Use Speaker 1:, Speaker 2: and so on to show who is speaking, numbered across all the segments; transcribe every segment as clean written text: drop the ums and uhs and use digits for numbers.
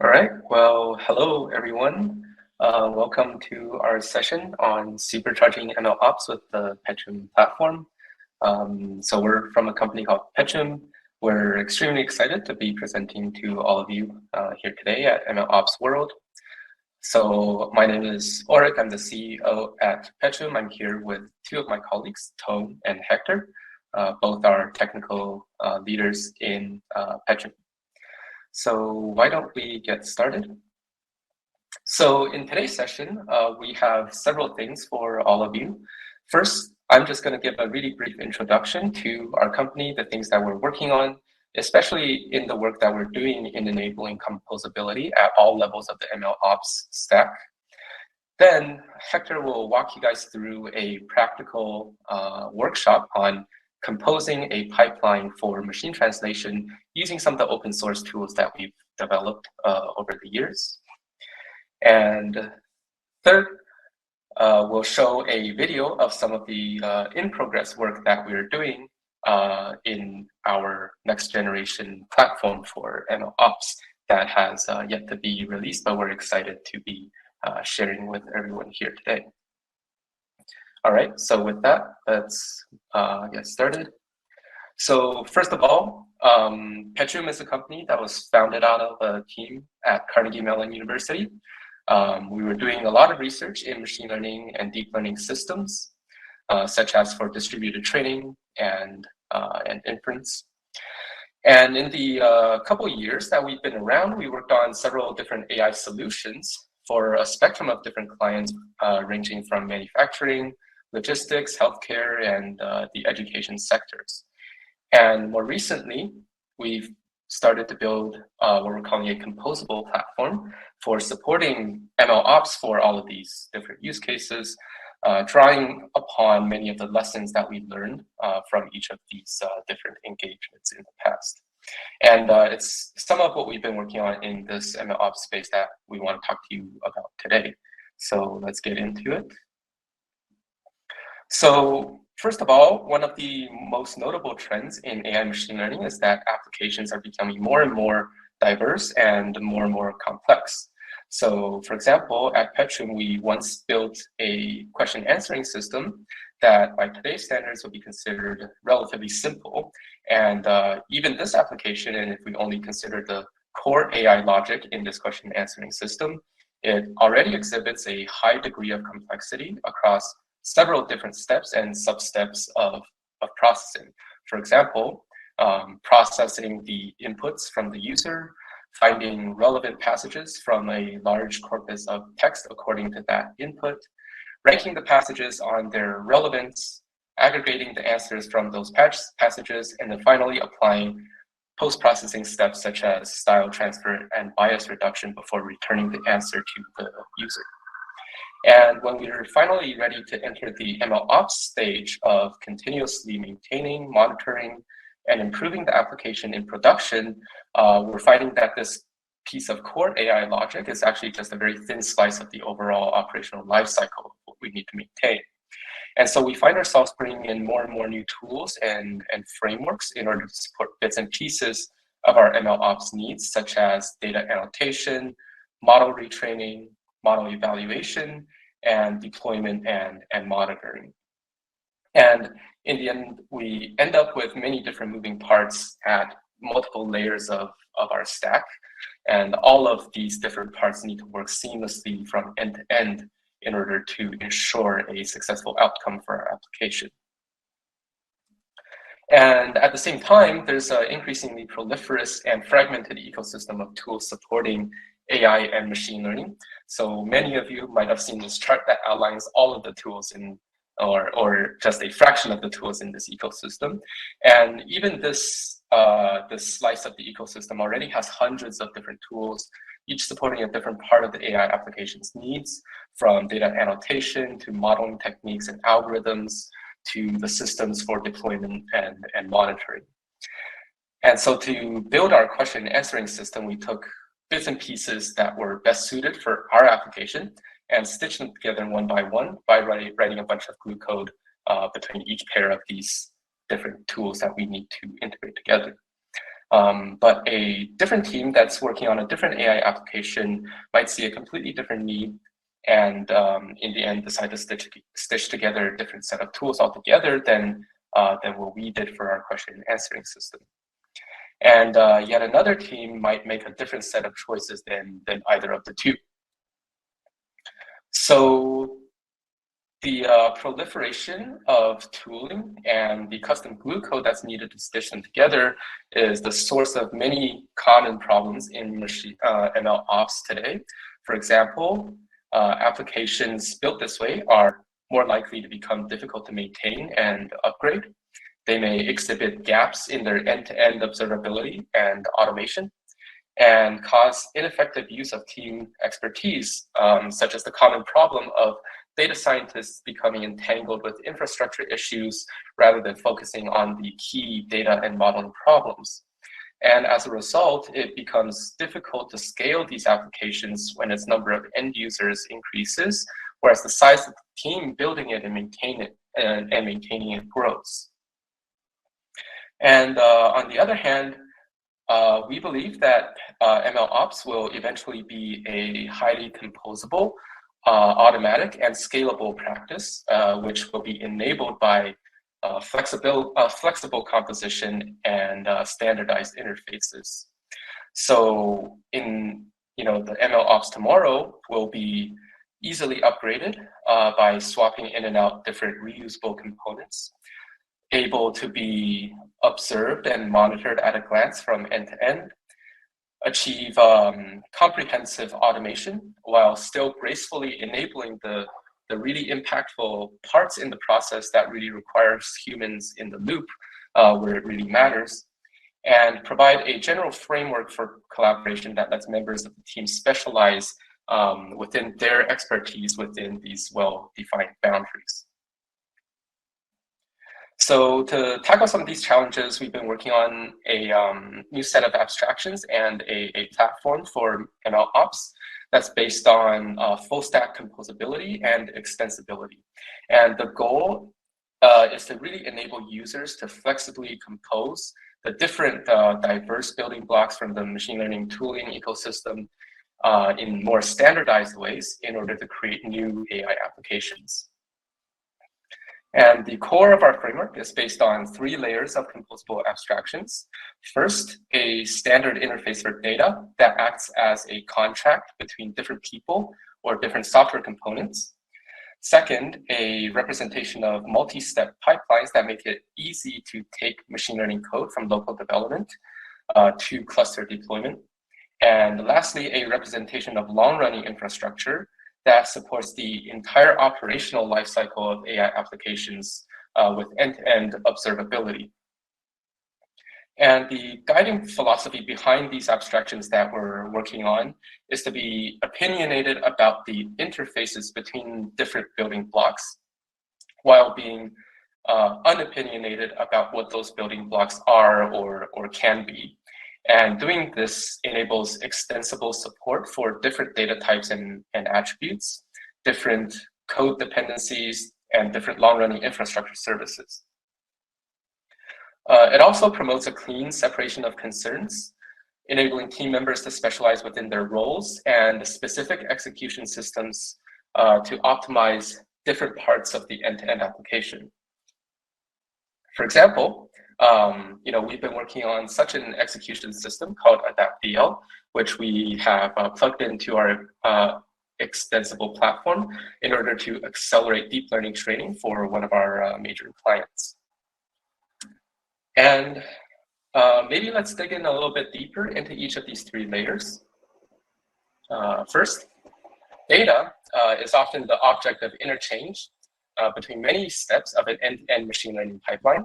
Speaker 1: All right, well, hello everyone. Welcome to our session on supercharging MLOps with the Petuum platform. So we're from a company called Petuum. We're extremely excited to be presenting to all of you here today at MLOps World. So my name is Aurick, I'm the CEO at Petuum. I'm here with two of my colleagues, Tong and Hector. Both are technical leaders in Petuum. So why don't we get started? So in today's session, we have several things for all of you. First, I'm just going to give a really brief introduction to our company, the things that we're working on, especially in the work that we're doing in enabling composability at all levels of the MLOps stack. Then Hector will walk you guys through a practical workshop on composing a pipeline for machine translation using some of the open source tools that we've developed over the years. And third, we'll show a video of some of the in-progress work that we're doing in our next generation platform for MLOps that has yet to be released, but we're excited to be sharing with everyone here today. All right, so with that, let's get started. So first of all, Petuum is a company that was founded out of a team at Carnegie Mellon University. We were doing a lot of research in machine learning and deep learning systems, such as for distributed training and inference. And in the couple of years that we've been around, we worked on several different AI solutions for a spectrum of different clients, ranging from manufacturing, logistics, healthcare, and the education sectors. And more recently, we've started to build what we're calling a composable platform for supporting MLOps for all of these different use cases, drawing upon many of the lessons that we learned from each of these different engagements in the past. And it's some of what we've been working on in this MLOps space that we want to talk to you about today. So let's get into it. So first of all, one of the most notable trends in AI machine learning is that applications are becoming more and more diverse and more complex. So for example, at Petuum, we once built a question answering system that by today's standards would be considered relatively simple. And even this application, and if we only consider the core AI logic in this question answering system, it already exhibits a high degree of complexity across several different steps and sub-steps of processing. For example, processing the inputs from the user, finding relevant passages from a large corpus of text according to that input, ranking the passages on their relevance, aggregating the answers from those passages, and then finally applying post-processing steps such as style transfer and bias reduction before returning the answer to the user. And when we are finally ready to enter the MLOps stage of continuously maintaining, monitoring, and improving the application in production, we're finding that this piece of core AI logic is actually just a very thin slice of the overall operational lifecycle of what we need to maintain. And so we find ourselves bringing in more and more new tools and frameworks in order to support bits and pieces of our MLOps needs, such as data annotation, model retraining, model evaluation, and deployment and monitoring. And in the end, we end up with many different moving parts at multiple layers of our stack. And all of these different parts need to work seamlessly from end to end in order to ensure a successful outcome for our application. And at the same time, there's an increasingly proliferous and fragmented ecosystem of tools supporting AI and machine learning. So many of you might have seen this chart that outlines all of the tools in, or just a fraction of the tools in this ecosystem. And even this slice of the ecosystem already has hundreds of different tools, each supporting a different part of the AI application's needs, from data annotation to modeling techniques and algorithms to the systems for deployment and monitoring. And so to build our question answering system, we took bits and pieces that were best suited for our application and stitched them together one by writing a bunch of glue code between each pair of these different tools that we need to integrate together. But a different team that's working on a different AI application might see a completely different need and in the end decide to stitch together a different set of tools altogether than what we did for our question answering system. And yet another team might make a different set of choices than either of the two. So the proliferation of tooling and the custom glue code that's needed to stitch them together is the source of many common problems in ML ops today. For example, applications built this way are more likely to become difficult to maintain and upgrade. They may exhibit gaps in their end-to-end observability and automation, and cause ineffective use of team expertise, such as the common problem of data scientists becoming entangled with infrastructure issues rather than focusing on the key data and modeling problems. And as a result, it becomes difficult to scale these applications when its number of end users increases, whereas the size of the team building it and maintaining it grows. And on the other hand, we believe that MLOps will eventually be a highly composable, automatic, and scalable practice, which will be enabled by flexible composition and standardized interfaces. So in the MLOps tomorrow will be easily upgraded by swapping in and out different reusable components, able to be observed and monitored at a glance from end to end, achieve comprehensive automation while still gracefully enabling the really impactful parts in the process that really requires humans in the loop where it really matters, and provide a general framework for collaboration that lets members of the team specialize within their expertise within these well-defined boundaries. So to tackle some of these challenges, we've been working on a new set of abstractions and a platform for MLOps that's based on full stack composability and extensibility. And the goal is to really enable users to flexibly compose the different diverse building blocks from the machine learning tooling ecosystem in more standardized ways in order to create new AI applications. And the core of our framework is based on 3 layers of composable abstractions. First, a standard interface for data that acts as a contract between different people or different software components. Second, a representation of multi-step pipelines that make it easy to take machine learning code from local development to cluster deployment. And lastly, a representation of long-running infrastructure that supports the entire operational lifecycle of AI applications with end-to-end observability. And the guiding philosophy behind these abstractions that we're working on is to be opinionated about the interfaces between different building blocks, while being unopinionated about what those building blocks are or can be. And doing this enables extensible support for different data types and attributes, different code dependencies, and different long-running infrastructure services. It also promotes a clean separation of concerns, enabling team members to specialize within their roles and specific execution systems to optimize different parts of the end-to-end application. For example, we've been working on such an execution system called AdaptDL, which we have plugged into our extensible platform in order to accelerate deep learning training for one of our major clients. And maybe let's dig in a little bit deeper into each of these 3 layers. First, data is often the object of interchange between many steps of an end-to-end machine learning pipeline.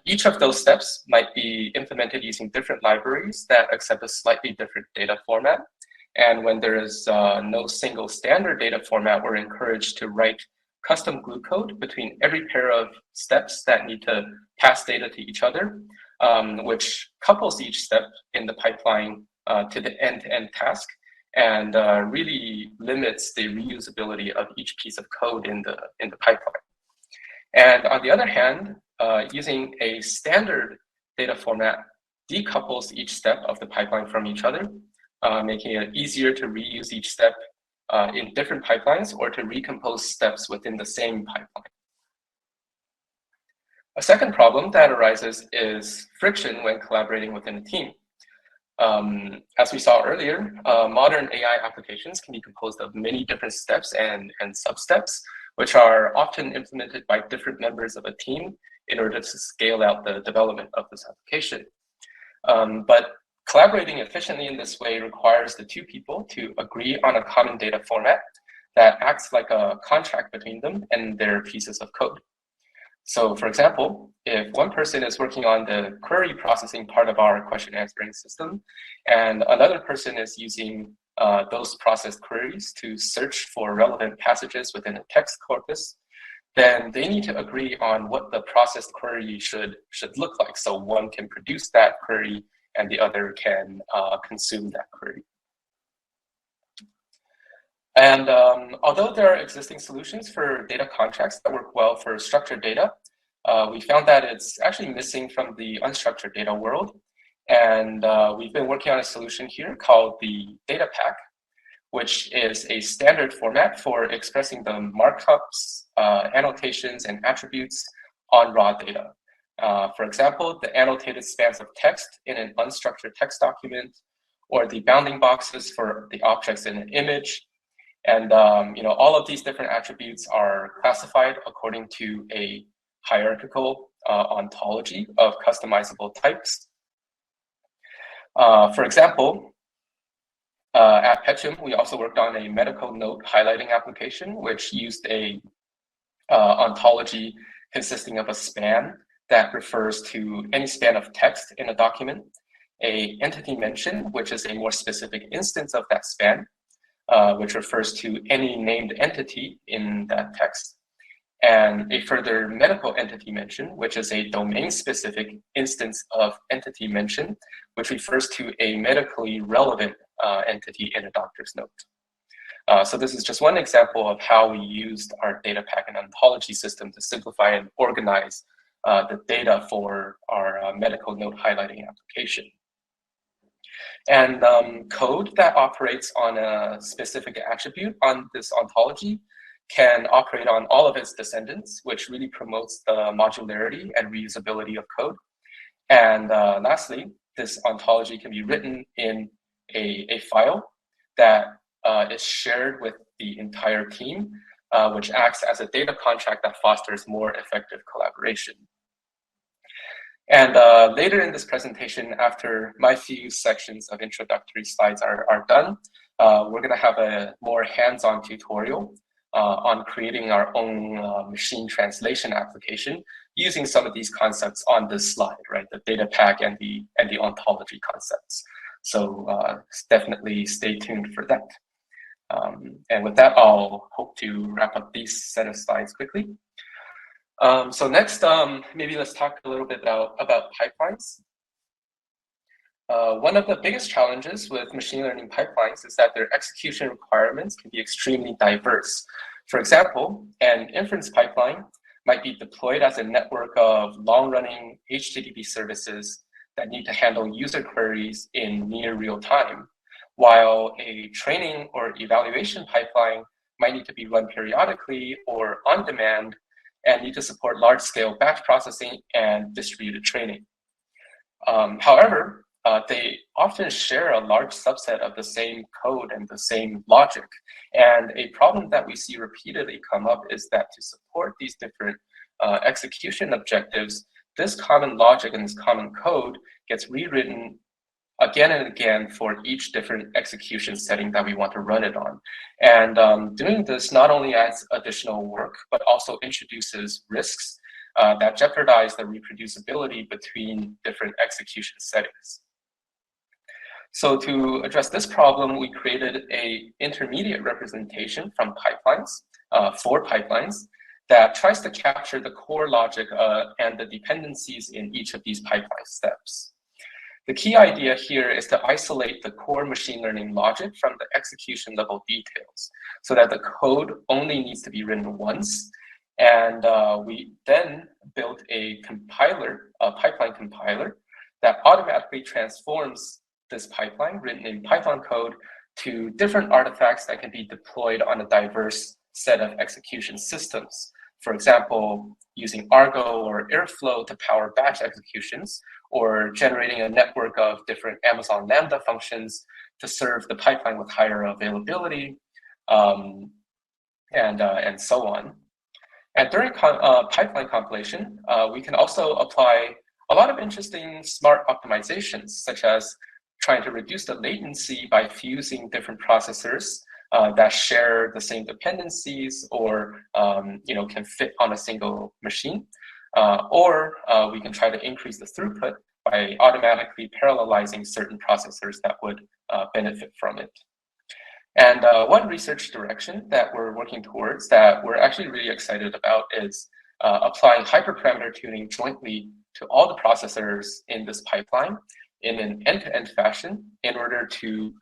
Speaker 1: Each of those steps might be implemented using different libraries that accept a slightly different data format. And when there is no single standard data format, we're encouraged to write custom glue code between every pair of steps that need to pass data to each other, which couples each step in the pipeline to the end-to-end task and really limits the reusability of each piece of code in the pipeline. And on the other hand, using a standard data format decouples each step of the pipeline from each other, making it easier to reuse each step in different pipelines or to recompose steps within the same pipeline. A second problem that arises is friction when collaborating within a team. As we saw earlier, modern AI applications can be composed of many different steps and sub-steps, which are often implemented by different members of a team in order to scale out the development of this application. But collaborating efficiently in this way requires the two people to agree on a common data format that acts like a contract between them and their pieces of code. So for example, if one person is working on the query processing part of our question answering system, and another person is using those processed queries to search for relevant passages within a text corpus, then they need to agree on what the processed query should look like. So one can produce that query and the other can consume that query. And although there are existing solutions for data contracts that work well for structured data, we found that it's actually missing from the unstructured data world. And we've been working on a solution here called the data pack, which is a standard format for expressing the markups, annotations, and attributes on raw data. For example, the annotated spans of text in an unstructured text document, or the bounding boxes for the objects in an image. And all of these different attributes are classified according to a hierarchical ontology of customizable types. For example, at Petuum, we also worked on a medical note highlighting application, which used a ontology consisting of a span that refers to any span of text in a document, a entity mention, which is a more specific instance of that span, which refers to any named entity in that text, and a further medical entity mention, which is a domain-specific instance of entity mention, which refers to a medically relevant entity in a doctor's note. So this is just one example of how we used our data pack and ontology system to simplify and organize the data for our medical note highlighting application. And code that operates on a specific attribute on this ontology can operate on all of its descendants, which really promotes the modularity and reusability of code. And lastly, this ontology can be written in a file that is shared with the entire team, which acts as a data contract that fosters more effective collaboration. And later in this presentation, after my few sections of introductory slides are done, we're going to have a more hands-on tutorial on creating our own machine translation application using some of these concepts on this slide, right? The data pack and the ontology concepts. So definitely stay tuned for that. And with that, I'll hope to wrap up these set of slides quickly. So next, maybe let's talk a little bit about pipelines. One of the biggest challenges with machine learning pipelines is that their execution requirements can be extremely diverse. For example, an inference pipeline might be deployed as a network of long-running HTTP services that need to handle user queries in near real time, while a training or evaluation pipeline might need to be run periodically or on demand and need to support large-scale batch processing and distributed training. However, they often share a large subset of the same code and the same logic. And a problem that we see repeatedly come up is that to support these different execution objectives, this common logic and this common code gets rewritten again and again for each different execution setting that we want to run it on. And doing this not only adds additional work, but also introduces risks that jeopardize the reproducibility between different execution settings. So to address this problem, we created an intermediate representation from pipelines, for pipelines, that tries to capture the core logic and the dependencies in each of these pipeline steps. The key idea here is to isolate the core machine learning logic from the execution level details so that the code only needs to be written once. And we then built a compiler, a pipeline compiler, that automatically transforms this pipeline written in Python code to different artifacts that can be deployed on a diverse set of execution systems. For example, using Argo or Airflow to power batch executions, or generating a network of different Amazon Lambda functions to serve the pipeline with higher availability, and so on. And during pipeline compilation, we can also apply a lot of interesting smart optimizations, such as trying to reduce the latency by fusing different processors that share the same dependencies or can fit on a single machine. Or we can try to increase the throughput by automatically parallelizing certain processors that would benefit from it. And one research direction that we're working towards that we're actually really excited about is applying hyperparameter tuning jointly to all the processors in this pipeline in an end-to-end fashion in order to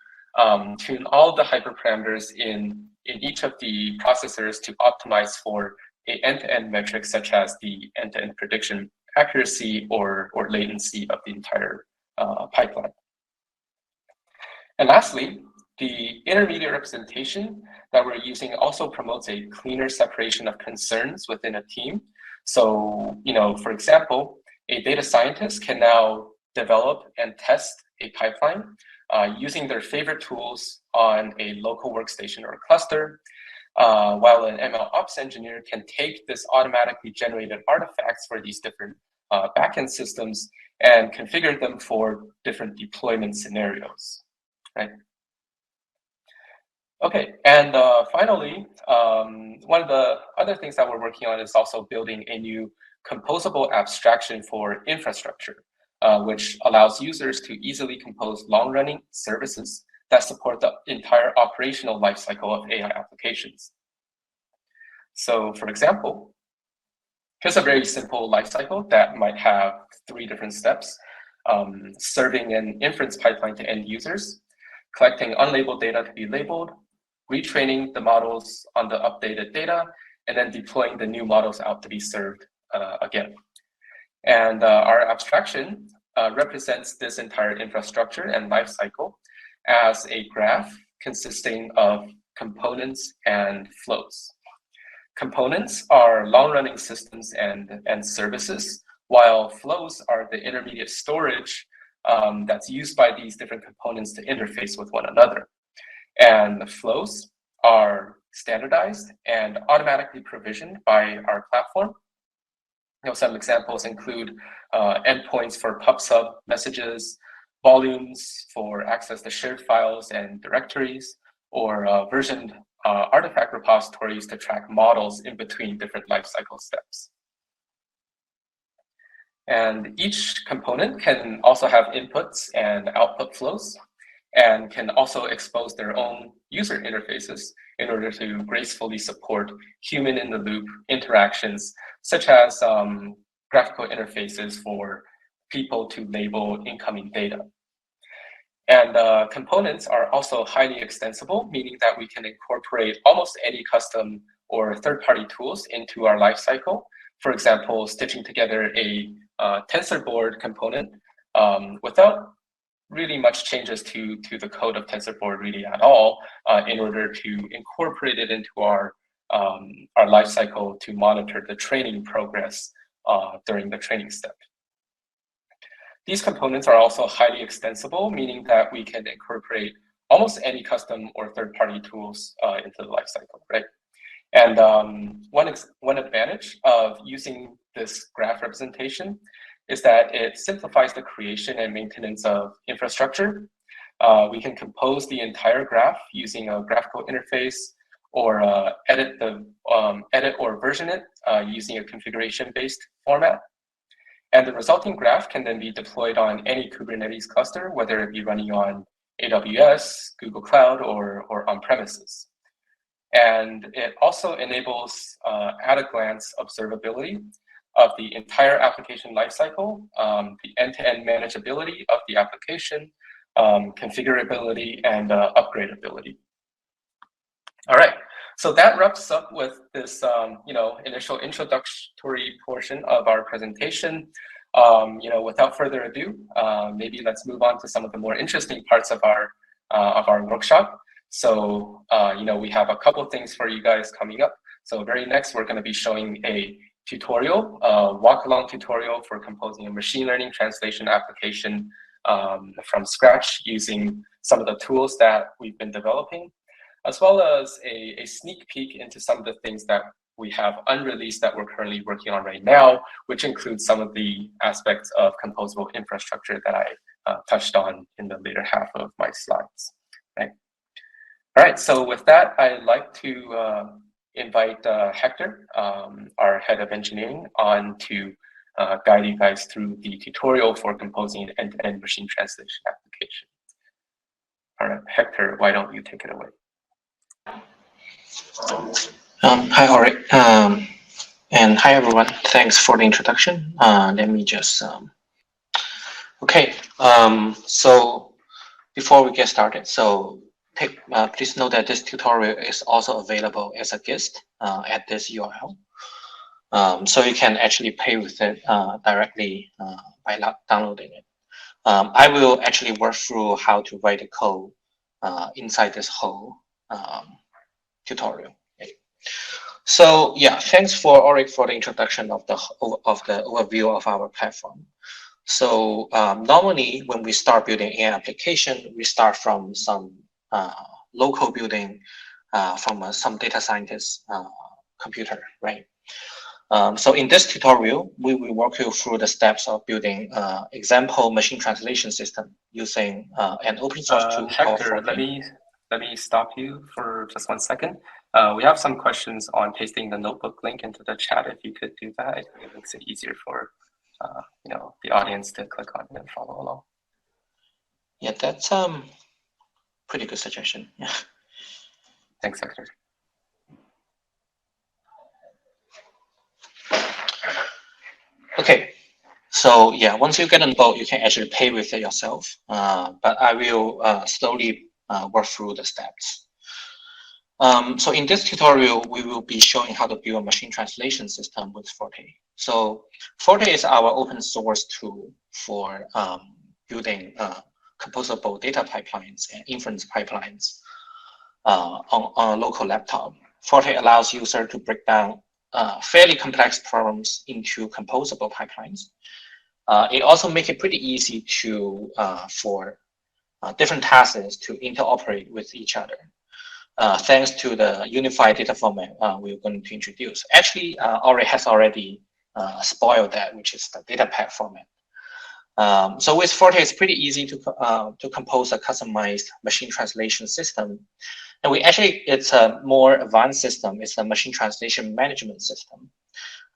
Speaker 1: tune all the hyperparameters in each of the processors to optimize for an end-to-end metric such as the end-to-end prediction accuracy or latency of the entire pipeline. And lastly, the intermediate representation that we're using also promotes a cleaner separation of concerns within a team. So, for example, a data scientist can now develop and test a pipeline using their favorite tools on a local workstation or cluster, while an MLOps engineer can take this automatically generated artifacts for these different backend systems and configure them for different deployment scenarios, right? Okay, and finally, one of the other things that we're working on is also building a new composable abstraction for infrastructure, which allows users to easily compose long-running services that support the entire operational lifecycle of AI applications. So, for example, here's a very simple lifecycle that might have 3 different steps: serving an inference pipeline to end users, collecting unlabeled data to be labeled, retraining the models on the updated data, and then deploying the new models out to be served again. And our abstraction represents this entire infrastructure and lifecycle as a graph consisting of components and flows. Components are long-running systems and services, while flows are the intermediate storage that's used by these different components to interface with one another. And the flows are standardized and automatically provisioned by our platform. Some examples include endpoints for pub/sub messages, volumes for access to shared files and directories, or versioned artifact repositories to track models in between different lifecycle steps. And each component can also have inputs and output flows, and can also expose their own user interfaces in order to gracefully support human-in-the-loop interactions, such as graphical interfaces for people to label incoming data. And components are also highly extensible, meaning that we can incorporate almost any custom or third-party tools into our lifecycle. For example, stitching together a TensorBoard component without really much changes to the code of TensorBoard really at all, in order to incorporate it into our lifecycle to monitor the training progress during the training step. These components are also highly extensible, meaning that we can incorporate almost any custom or third-party tools into the lifecycle, right? And one advantage of using this graph representation is that it simplifies the creation and maintenance of infrastructure. We can compose the entire graph using a graphical interface, or edit or version it using a configuration-based format. And the resulting graph can then be deployed on any Kubernetes cluster, whether it be running on AWS, Google Cloud, or on-premises. And it also enables at-a-glance observability of the entire application lifecycle, the end-to-end manageability of the application, configurability, and upgradability. All right, so that wraps up with this initial introductory portion of our presentation. Without further ado, maybe let's move on to some of the more interesting parts of our workshop. So, we have a couple things for you guys coming up. So very next, we're going to be showing a tutorial, walk-along tutorial for composing a machine learning translation application from scratch using some of the tools that we've been developing, as well as a sneak peek into some of the things that we have unreleased that we're currently working on right now, which includes some of the aspects of composable infrastructure that I touched on in the later half of my slides. Right. All right, so with that, I'd like to invite Hector, our head of engineering, on to guide you guys through the tutorial for composing an end-to-end machine translation application. All right, Hector, why don't you take it away?
Speaker 2: Hi, Aurick, and hi, everyone. Thanks for the introduction. Let me just, so before we get started, so please note that this tutorial is also available as a GIST at this URL. So you can actually play with it directly by downloading it. I will actually work through how to write the code inside this whole tutorial. Okay. So yeah, thanks for Aurick for the introduction of the overview of our platform. So normally when we start building an application, we start from some local building from some data scientist computer, right? So in this tutorial, we will walk you through the steps of building example machine translation system using an open source tool called
Speaker 1: Hector, let me stop you for just 1 second. We have some questions on pasting the notebook link into the chat. If you could do that, it makes it easier for the audience to click on it and follow along.
Speaker 2: Yeah, that's pretty good suggestion. Yeah.
Speaker 1: Thanks, Hector.
Speaker 2: Okay, so yeah, once you get on board, you can actually play with it yourself. But I will slowly work through the steps. So in this tutorial, we will be showing how to build a machine translation system with Forte. So Forte is our open source tool for building composable data pipelines and inference pipelines on a local laptop. Forte allows users to break down fairly complex problems into composable pipelines. It also makes it pretty easy to for different tasks to interoperate with each other. Thanks to the unified data format we're going to introduce. Actually, Aurick has already spoiled that, which is the data path format. So with Forte, it's pretty easy to compose a customized machine translation system. And it's a more advanced system. It's a machine translation management system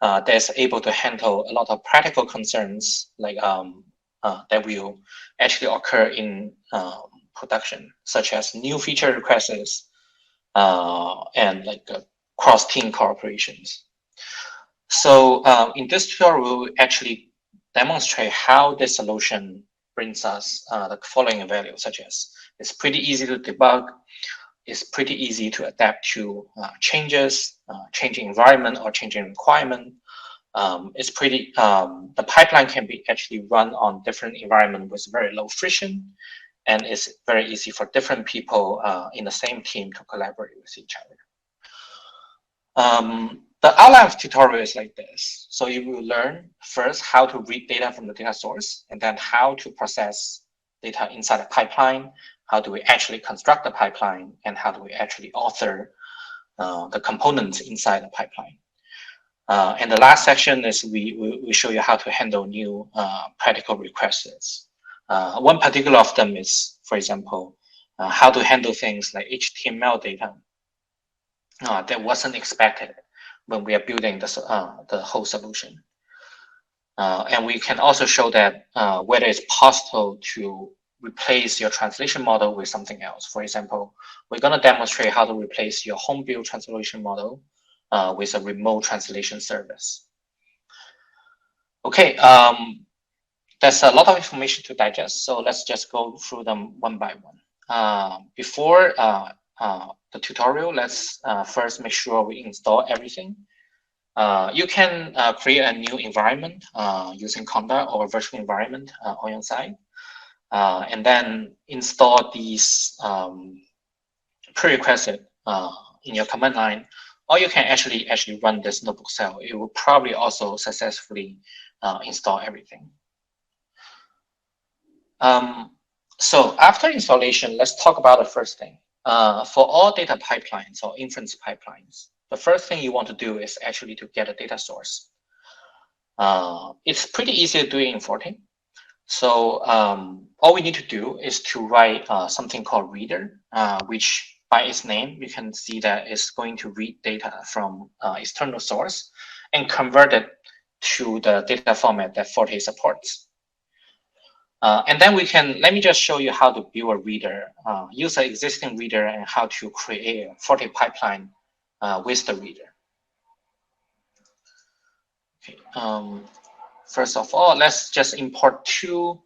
Speaker 2: that's able to handle a lot of practical concerns like that will actually occur in production, such as new feature requests and like cross-team cooperations. So in this tutorial, we'll actually demonstrate how this solution brings us the following value, such as it's pretty easy to debug, it's pretty easy to adapt to changes, changing environment or changing requirement. It's pretty, the pipeline can be actually run on different environment with very low friction, and it's very easy for different people in the same team to collaborate with each other. The outline of tutorial is like this. So you will learn first how to read data from the data source, and then how to process data inside the pipeline. How do we actually construct the pipeline, and how do we actually author the components inside the pipeline. And the last section is we show you how to handle new practical requests. One particular of them is, for example, how to handle things like HTML data that wasn't expected when we are building this, the whole solution. And we can also show that whether it's possible to replace your translation model with something else. For example, we're going to demonstrate how to replace your home build translation model with a remote translation service. Okay, that's a lot of information to digest, so let's just go through them one by one. Before the tutorial, let's first make sure we install everything. You can create a new environment using Conda or virtual environment on your side, and then install these prerequisite in your command line, or you can actually run this notebook cell. It will probably also successfully install everything. So after installation, let's talk about the first thing. For all data pipelines or inference pipelines, the first thing you want to do is actually to get a data source. It's pretty easy to do it in Forte. So all we need to do is to write something called reader, which by its name, you can see that it's going to read data from external source and convert it to the data format that Forte supports. And then let me just show you how to build a reader, use an existing reader, and how to create a Forte pipeline with the reader. Okay. First of all, let's just import two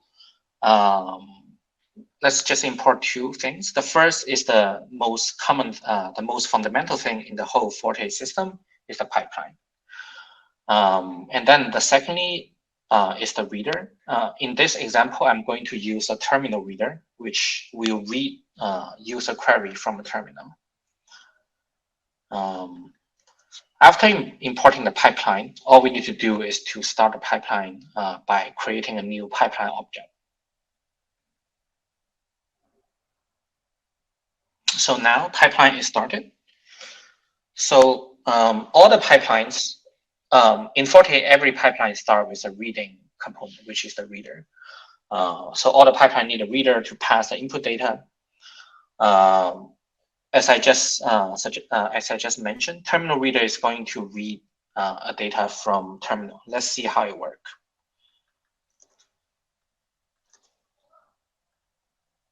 Speaker 2: things. The first is the most common, the most fundamental thing in the whole Forte system is the pipeline. And then the secondly is the reader. In this example, I'm going to use a terminal reader, which will read user query from a terminal. After importing the pipeline, all we need to do is to start the pipeline by creating a new pipeline object. So now pipeline is started. So all the pipelines, in Forte, every pipeline starts with a reading component, which is the reader. So all the pipeline need a reader to pass the input data. As I just mentioned, terminal reader is going to read a data from terminal. Let's see how it works.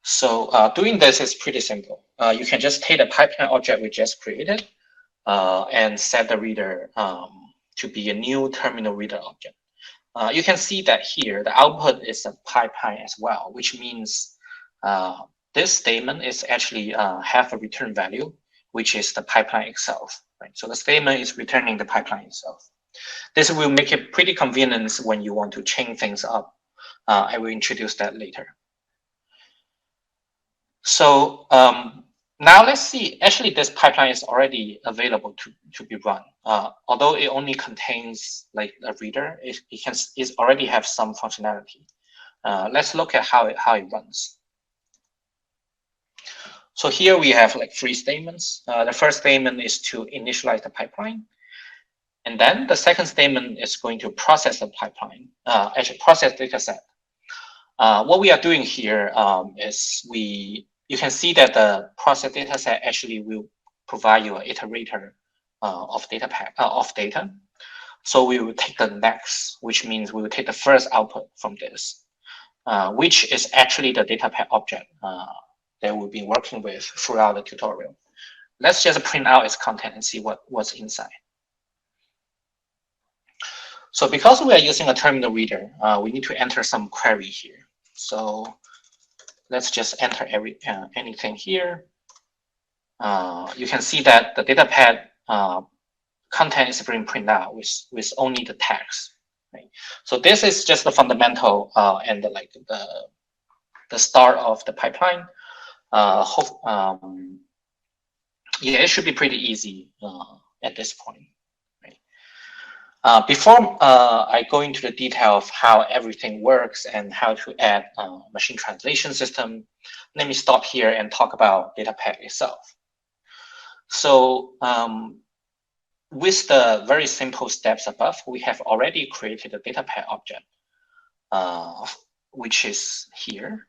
Speaker 2: So doing this is pretty simple. You can just take the pipeline object we just created and set the reader to be a new terminal reader object. You can see that here, the output is a pipeline as well, which means this statement is actually have a return value, which is the pipeline itself. Right? So the statement is returning the pipeline itself. This will make it pretty convenient when you want to chain things up. I will introduce that later. So now let's see, actually this pipeline is already available to be run. Although it only contains like a reader, it already have some functionality. Let's look at how it runs. So here we have like 3 statements. The first statement is to initialize the pipeline. And then the second statement is going to process the pipeline, actually process data set. What we are doing here is you can see that the process data set actually will provide you an iterator of data. So we will take the next, which means we will take the first output from this, which is actually the data path object that we'll be working with throughout the tutorial. Let's just print out its content and see what's inside. So because we are using a terminal reader, we need to enter some query here. So let's just enter anything here. You can see that the data path content is being printed out with only the text. Right? So this is just the fundamental and the start of the pipeline. Yeah, it should be pretty easy at this point. Right? Before I go into the detail of how everything works and how to add machine translation system, let me stop here and talk about data path itself. So with the very simple steps above, we have already created a data path object, which is here.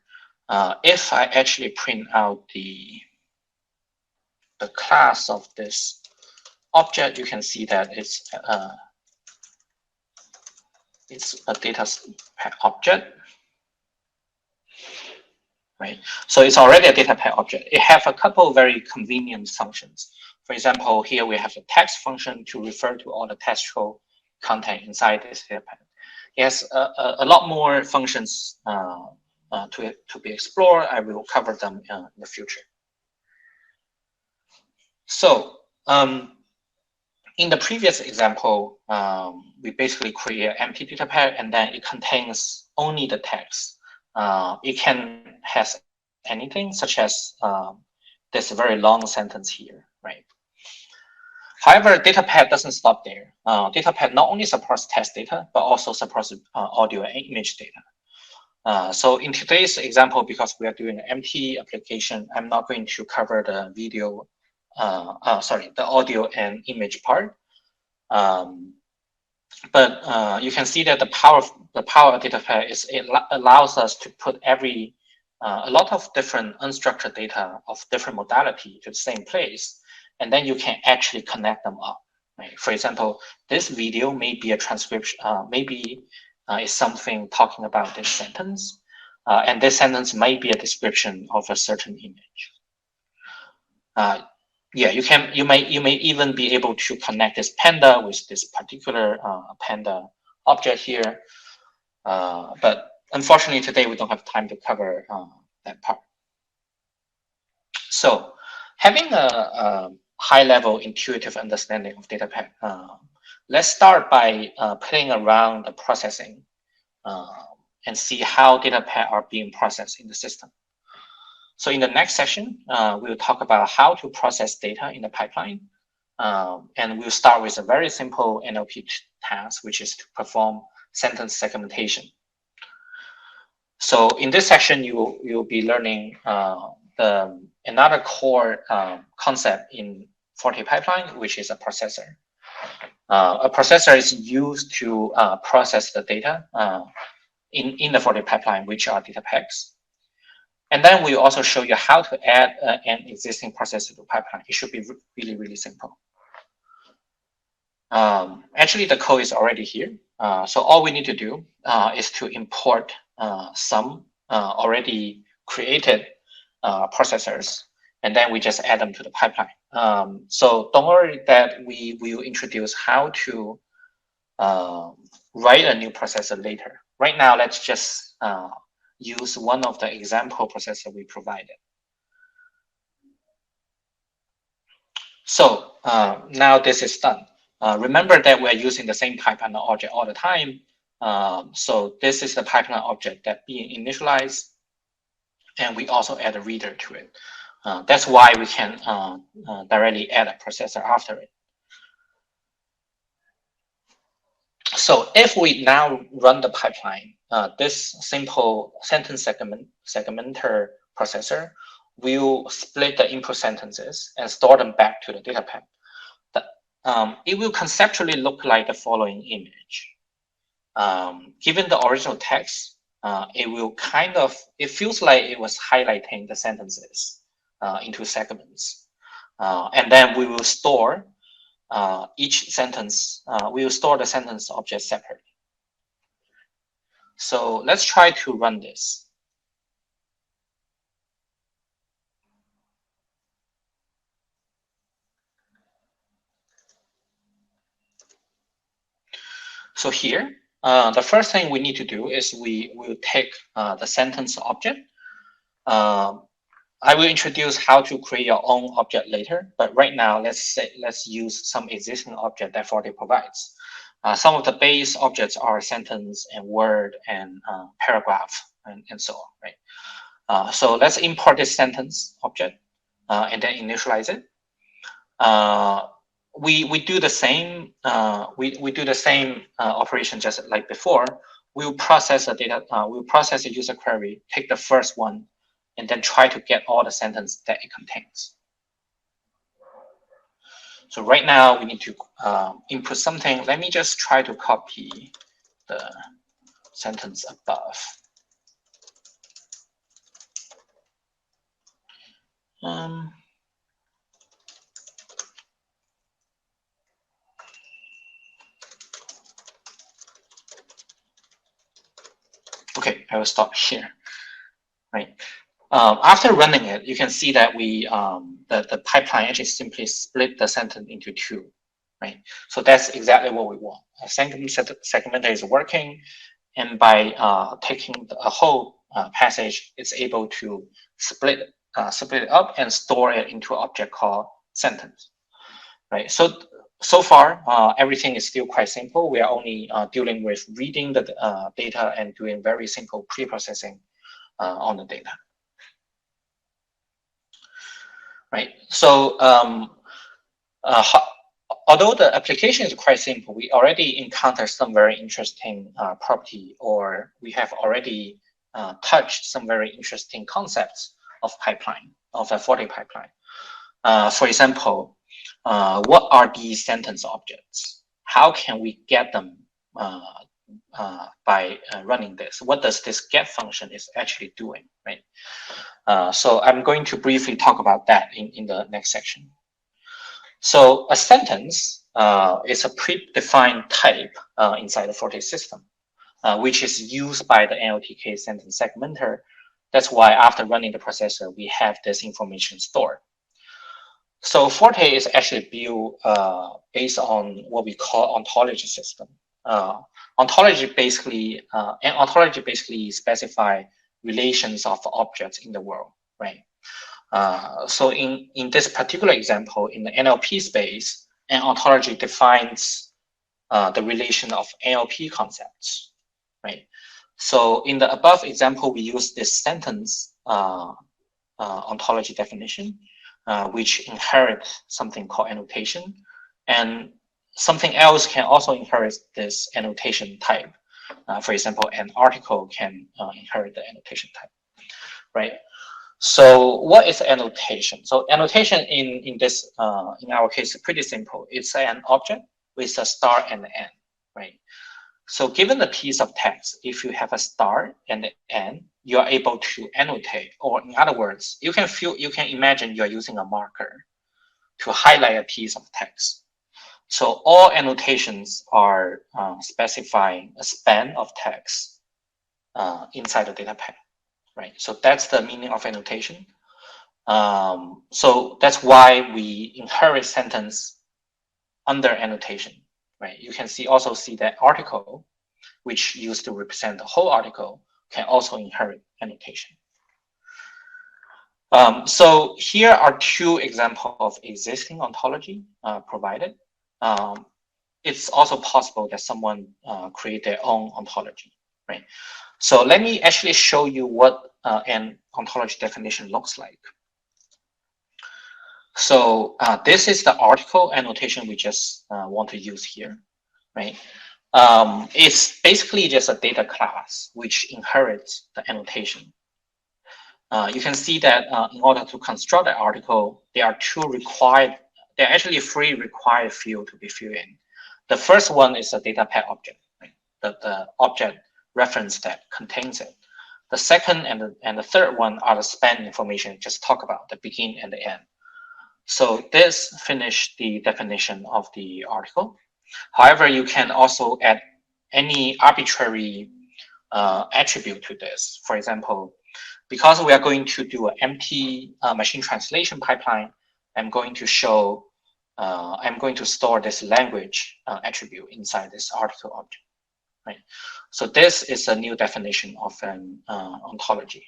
Speaker 2: If I actually print out the class of this object, you can see that it's a data path object, right? So it's already a data path object. It has a couple of very convenient functions. For example, here we have a text function to refer to all the textual content inside this data path. It has a lot more functions to be explored. I will cover them in the future. So In the previous example, we basically create an empty data pack, and then it contains only the text. It can has anything such as this very long sentence here, right? However, DataPad doesn't stop there. DataPad not only supports text data, but also supports audio and image data. So in today's example, because we are doing an empty application, I'm not going to cover the video, the audio and image part. But you can see that the power of DataPad is it allows us to put a lot of different unstructured data of different modality to the same place, and then you can actually connect them up. Right? For example, this video may be a transcription, maybe is something talking about this sentence, and this sentence might be a description of a certain image. Yeah, you may even be able to connect this panda with this particular panda object here, but unfortunately today we don't have time to cover that part. So having a high-level intuitive understanding of DataPad, let's start by playing around the processing and see how DataPad are being processed in the system. So in the next session, we'll talk about how to process data in the pipeline. And we'll start with a very simple NLP task, which is to perform sentence segmentation. So in this session, you'll be learning another core concept in Forte pipeline, which is a processor. A processor is used to process the data in the Forte pipeline, which are data packs. And then we also show you how to add an existing processor to the pipeline. It should be really, really simple. Actually, the code is already here. So all we need to do is to import some already created processors, and then we just add them to the pipeline. So don't worry that we will introduce how to write a new processor later. Right now, let's just use one of the example processor we provided. So now this is done. Remember that we're using the same pipeline object all the time. So this is the pipeline object that being initialized, and we also add a reader to it. That's why we can directly add a processor after it. So if we now run the pipeline, this simple sentence segmenter processor will split the input sentences and store them back to the data pack. It will conceptually look like the following image. Given the original text, it feels like it was highlighting the sentences into segments. And then we will store each sentence, we will store the sentence object separately. So let's try to run this. So here, the first thing we need to do is we will take the sentence object. I will introduce how to create your own object later, but right now let's use some existing object that Forte provides. Some of the base objects are sentence and word and paragraph and so on, right? So let's import this sentence object and then initialize it. We do the same operation just like before. We'll process the data. We'll process a user query, take the first one, and then try to get all the sentence that it contains. So right now we need to input something. Let me just try to copy the sentence above. Okay, I will stop here. Right. After running it, you can see that the pipeline actually simply split the sentence into two, right? So that's exactly what we want. A segmenter is working, and by taking a whole passage, it's able to split it up and store it into an object called sentence, right? So so far, everything is still quite simple. We are only dealing with reading the data and doing very simple pre-processing on the data. Right. So although the application is quite simple, we already encounter some very interesting property, or we have already touched some very interesting concepts of pipeline, of a Forte pipeline. For example, what are these sentence objects? How can we get them by running this? What does this get function is actually doing, right? So I'm going to briefly talk about that in the next section. So a sentence is a predefined type inside the Forte system, which is used by the NLTK sentence segmenter. That's why after running the processor, we have this information stored. So Forte is actually built based on what we call ontology system. Ontology basically specify relations of objects in the world, right? So in this particular example, in the NLP space, an ontology defines the relation of NLP concepts, right? So in the above example, we use this sentence ontology definition, which inherits something called annotation, and something else can also inherit this annotation type. For example, an article can inherit the annotation type, right? So what is annotation? So annotation in our case is pretty simple. It's an object with a start and an end, right? So given the piece of text, if you have a start and an end, you are able to annotate, or in other words, you can imagine you're using a marker to highlight a piece of text. So all annotations are specifying a span of text inside the data pack, right? So that's the meaning of annotation. So that's why we inherit sentence under annotation, right? You can also see that article, which used to represent the whole article, can also inherit annotation. So here are two examples of existing ontology provided. It's also possible that someone create their own ontology, right? So let me actually show you what an ontology definition looks like. So this is the article annotation we just want to use here, right? It's basically just a data class which inherits the annotation. You can see that in order to construct the article, there are there are actually three required fields to be filled in. The first one is a data pack object, right? The object reference that contains it. The second and the third one are the span information just talk about, the begin and the end. So this finished the definition of the article. However, you can also add any arbitrary attribute to this. For example, because we are going to do an empty machine translation pipeline, I'm going to store this language attribute inside this article object, right? So this is a new definition of an ontology.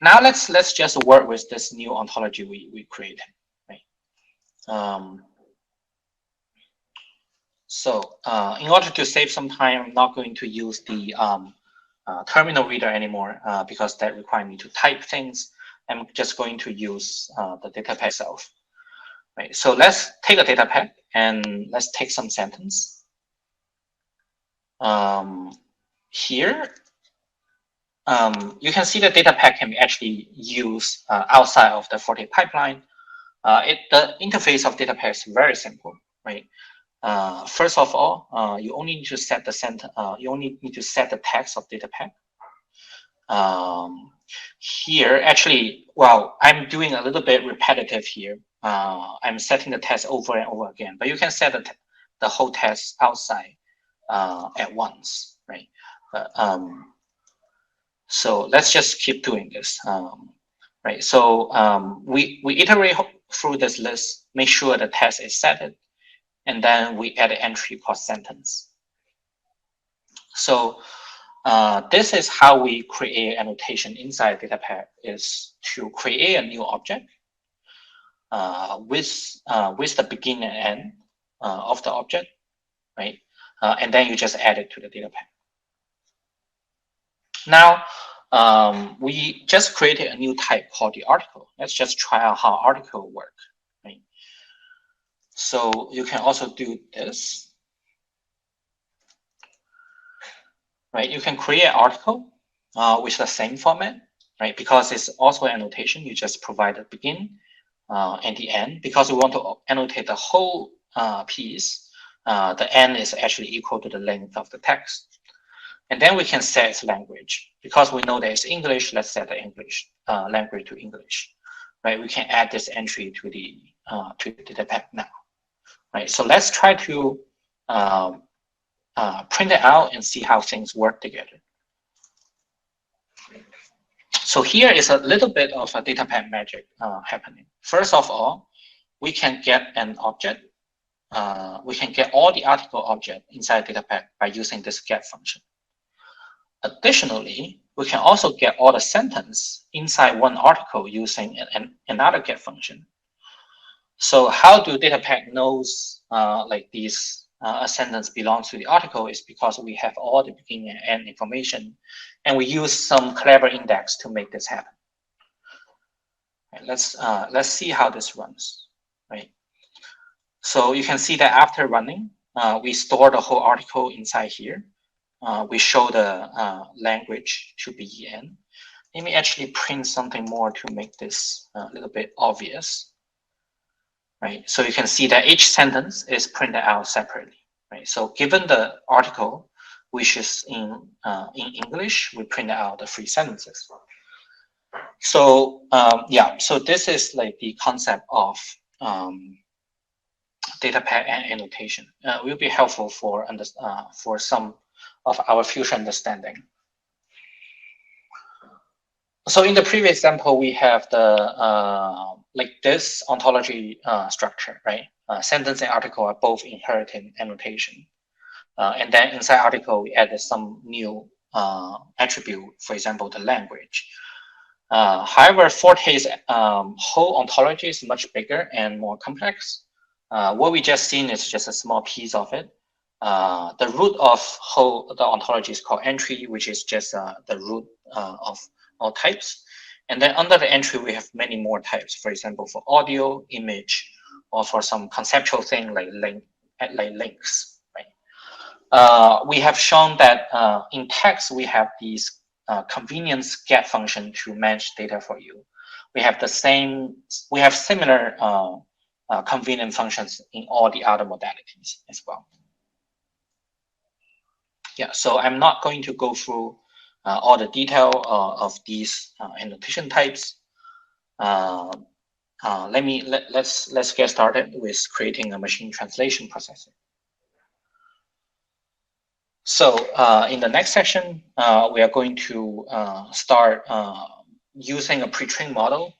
Speaker 2: Now let's just work with this new ontology we created, right? So in order to save some time, I'm not going to use the terminal reader anymore because that requires me to type things. I'm just going to use the data pack itself. Right. So let's take a data pack and let's take some sentence. Here, you can see the data pack can be actually used outside of the Forte pipeline. The interface of data pack is very simple, right? First of all, you only need to set the text of data pack. Here, actually, well, I'm doing a little bit repetitive here. I'm setting the text over and over again, but you can set the whole text outside at once, right? So let's just keep doing this, right? So we iterate through this list, make sure the text is set, and then we add an entry called sentence. So this is how we create annotation inside data pack, is to create a new object. with the beginning and end of the object, right? And then you just add it to the data pack. Now, we just created a new type called the article. Let's just try out how article work, right? So you can also do this, right? You can create an article with the same format, right? Because it's also annotation. You just provide the begin and the end. Because we want to annotate the whole piece, the end is actually equal to the length of the text. And then we can set its language. Because we know that it's English, let's set the English language to English, right? We can add this entry to the data pack now, right? So let's try to print it out and see how things work together. So here is a little bit of a data pack magic happening. First of all, we can get an object. We can get all the article object inside data pack by using this get function. Additionally, we can also get all the sentence inside one article using another get function. So how do data pack knows like these a sentence belongs to the article is because we have all the beginning and end information, and we use some clever index to make this happen. Right, let's see how this runs, right? So you can see that after running, we store the whole article inside here. We show the language to be en. Let me actually print something more to make this a little bit obvious. Right, so you can see that each sentence is printed out separately. Right, so given the article, which is in English, we print out the 3 sentences. So yeah, so this is like the concept of data pack and annotation. Will be helpful for some of our future understanding. So in the previous example, we have the like this ontology structure, right? Sentence and article are both inheriting annotation. And then inside article, we added some new attribute, for example, the language. However, Forte's whole ontology is much bigger and more complex. What we just seen is just a small piece of it. The root of the ontology is called entry, which is just the root of all types. And then under the entry, we have many more types, for example, for audio, image, or for some conceptual thing like links. Right? We have shown that in text, we have these convenience get function to manage data for you. We have similar convenient functions in all the other modalities as well. Yeah, so I'm not going to go through all the detail of these annotation types. Let's get started with creating a machine translation processor. So in the next section, we are going to start using a pre-trained model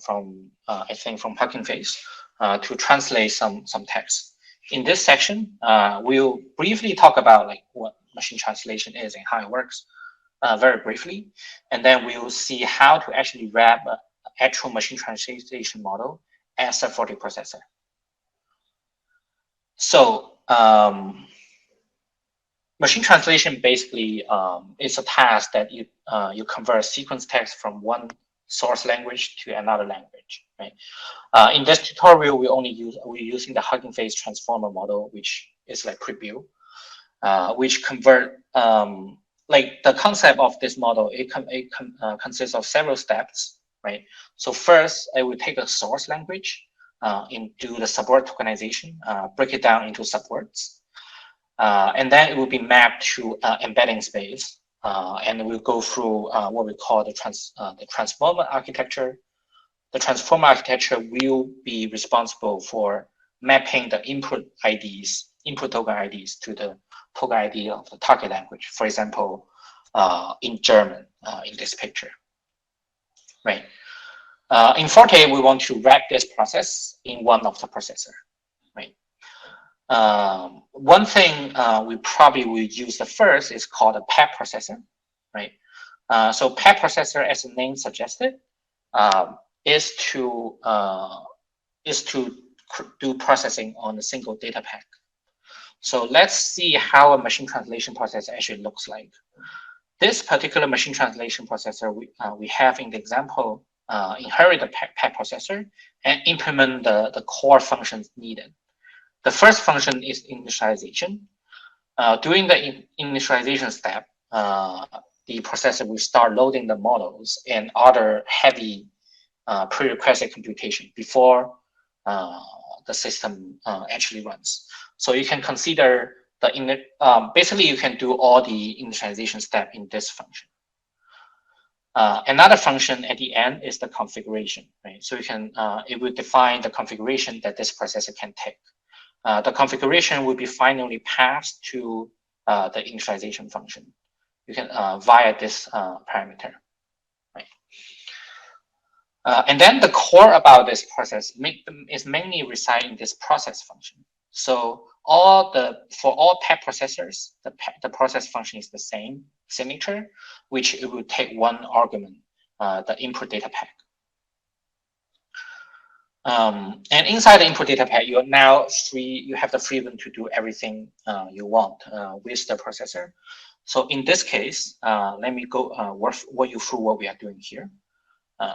Speaker 2: from I think from Hugging Face to translate some text. In this section, we'll briefly talk about like what machine translation is and how it works, very briefly, and then we'll see how to actually wrap an actual machine translation model as a Forte processor. So machine translation basically is a task that you convert sequence text from one source language to another language. Right? In this tutorial, we're using the Hugging Face transformer model, which is like pre-built, which convert like the concept of this model. It consists of several steps, right? So first, I will take a source language and do the subword tokenization, break it down into subwords. And then it will be mapped to embedding space, and we'll go through what we call the transformer architecture. The transformer architecture will be responsible for mapping the input token IDs to the token ID of the target language. For example, in German, in this picture, right? In Forte, we want to wrap this process in one of the processor, right? One thing we probably will use the first is called a PEP processor, right? So PEP processor, as the name suggested, is to is to do processing on a single data pack. So let's see how a machine translation process actually looks like. This particular machine translation processor we have in the example inherit the pack processor and implement the core functions needed. The first function is initialization. During the initialization step, the processor will start loading the models and other heavy prerequisite computation before the system actually runs. So you can consider basically you can do all the initialization step in this function. Another function at the end is the configuration, right? So you can it will define the configuration that this processor can take. The configuration will be finally passed to the initialization function. You can via this parameter, right? And then the core about this process is mainly reside in this process function. So for all pack processors, the process function is the same signature, which it will take one argument, the input data pack. And inside the input data pack, you are now free. You have the freedom to do everything you want with the processor. So in this case, let me go walk you through what we are doing here.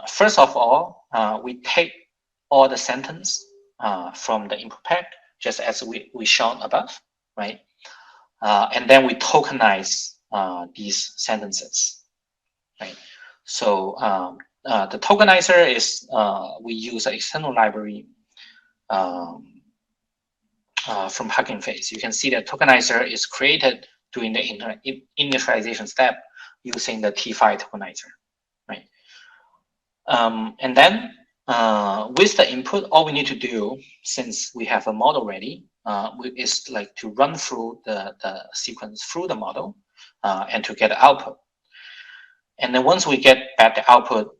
Speaker 2: First of all, we take all the sentence from the input pack, just as we shown above, right? And then we tokenize these sentences, right? So the tokenizer is we use an external library from Hugging Face. You can see that tokenizer is created during the initialization step using the T5 tokenizer, right? And then with the input, all we need to do, since we have a model ready, is like to run through the sequence through the model and to get the output. And then once we get back the output,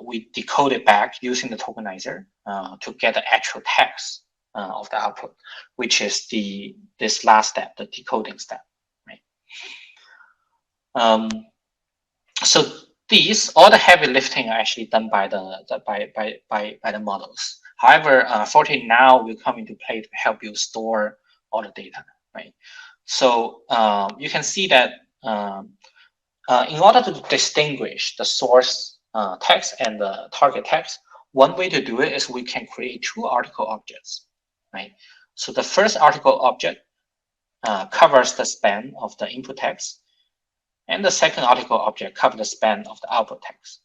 Speaker 2: we decode it back using the tokenizer to get the actual text of the output, which is this last step, the decoding step, right? So all the heavy lifting are actually done by the models. However, fortunately now will come into play to help you store all the data, right? So you can see that in order to distinguish the source text and the target text, one way to do it is we can create two article objects, right? So the first article object covers the span of the input text, and the second article object covers the span of the output text.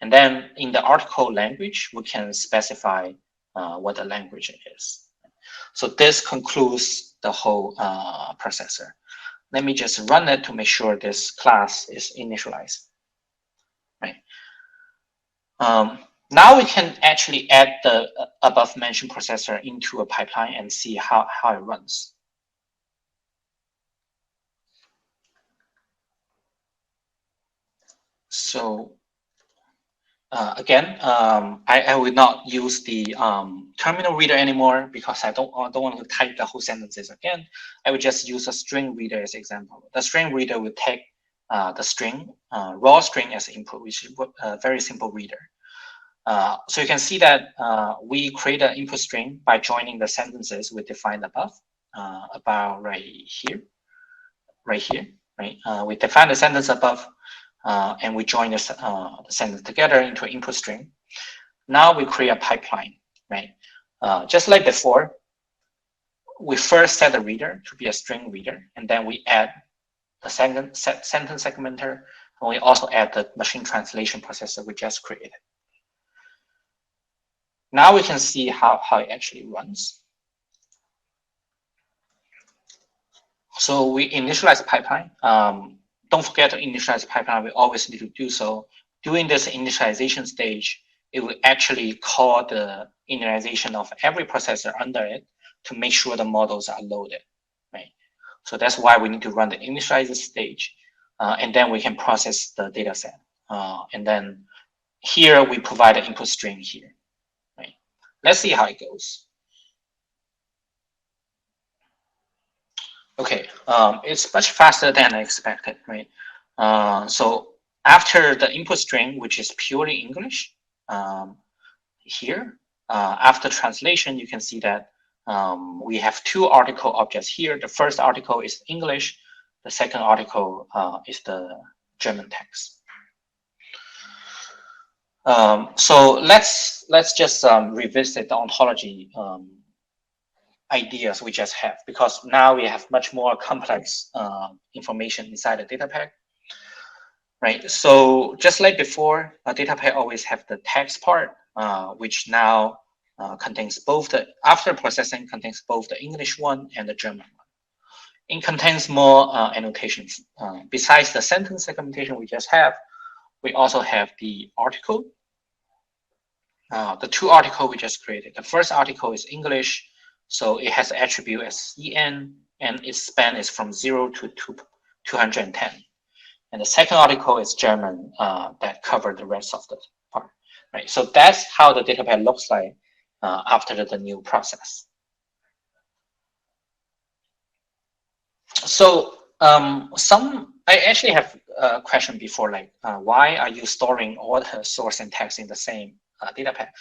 Speaker 2: And then in the article language, we can specify what the language is. So this concludes the whole processor. Let me just run it to make sure this class is initialized, right? Now we can actually add the above mentioned processor into a pipeline and see how it runs. So again, I will not use the terminal reader anymore because I don't want to type the whole sentences again. I will just use a string reader as example. The string reader will take the string, raw string as input, which is a very simple reader. So you can see that we create an input string by joining the sentences we defined above, about right here, right? We define the sentence above, and we join the sentence together into an input string. Now we create a pipeline, right? Just like before, we first set the reader to be a string reader, and then we add the sentence segmenter, and we also add the machine translation processor we just created. Now we can see how it actually runs. So we initialize the pipeline. Don't forget to initialize the pipeline. We always need to do so. During this initialization stage, it will actually call the initialization of every processor under it to make sure the models are loaded, right? So that's why we need to run the initializer stage, and then we can process the data set. And then here we provide an input string here, right? Let's see how it goes. Okay, it's much faster than I expected, right? So after the input string, which is purely English, here after translation, you can see that we have two article objects here. The first article is English. The second article is the German text. So let's just revisit the ontology ideas we just have, because now we have much more complex information inside the data pack, right? So just like before, a data pack always have the text part, which now contains both the, after processing, contains both the English one and the German one. It contains more annotations. Besides the sentence segmentation we just have, we also have the article. The two articles we just created. The first article is English, so it has attribute as EN, and its span is from 0 to 210. And the second article is German, that covered the rest of the part, right? So that's how the data pack looks like after the new process. So I actually have a question before, like, why are you storing all the source and text in the same data pack?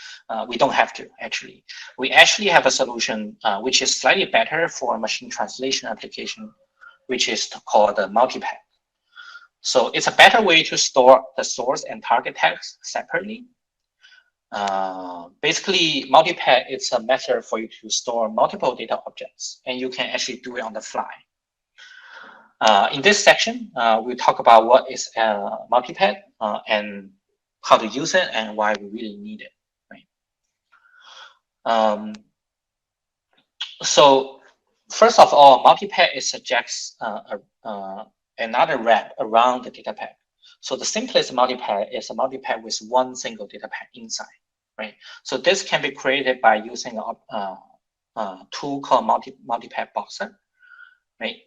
Speaker 2: We don't have to, actually. We actually have a solution which is slightly better for machine translation application, which is called the multi-pack. So it's a better way to store the source and target text separately. Basically, multi-pack is a method for you to store multiple data objects, and you can actually do it on the fly. In this section, we'll talk about what is multi-pack and how to use it and why we really need it, right? So first of all, multi-pack suggests another wrap around the data pack. So the simplest multi-pack is a multi-pack with one single data pack inside, right? So this can be created by using a tool called multi-pack boxer, right?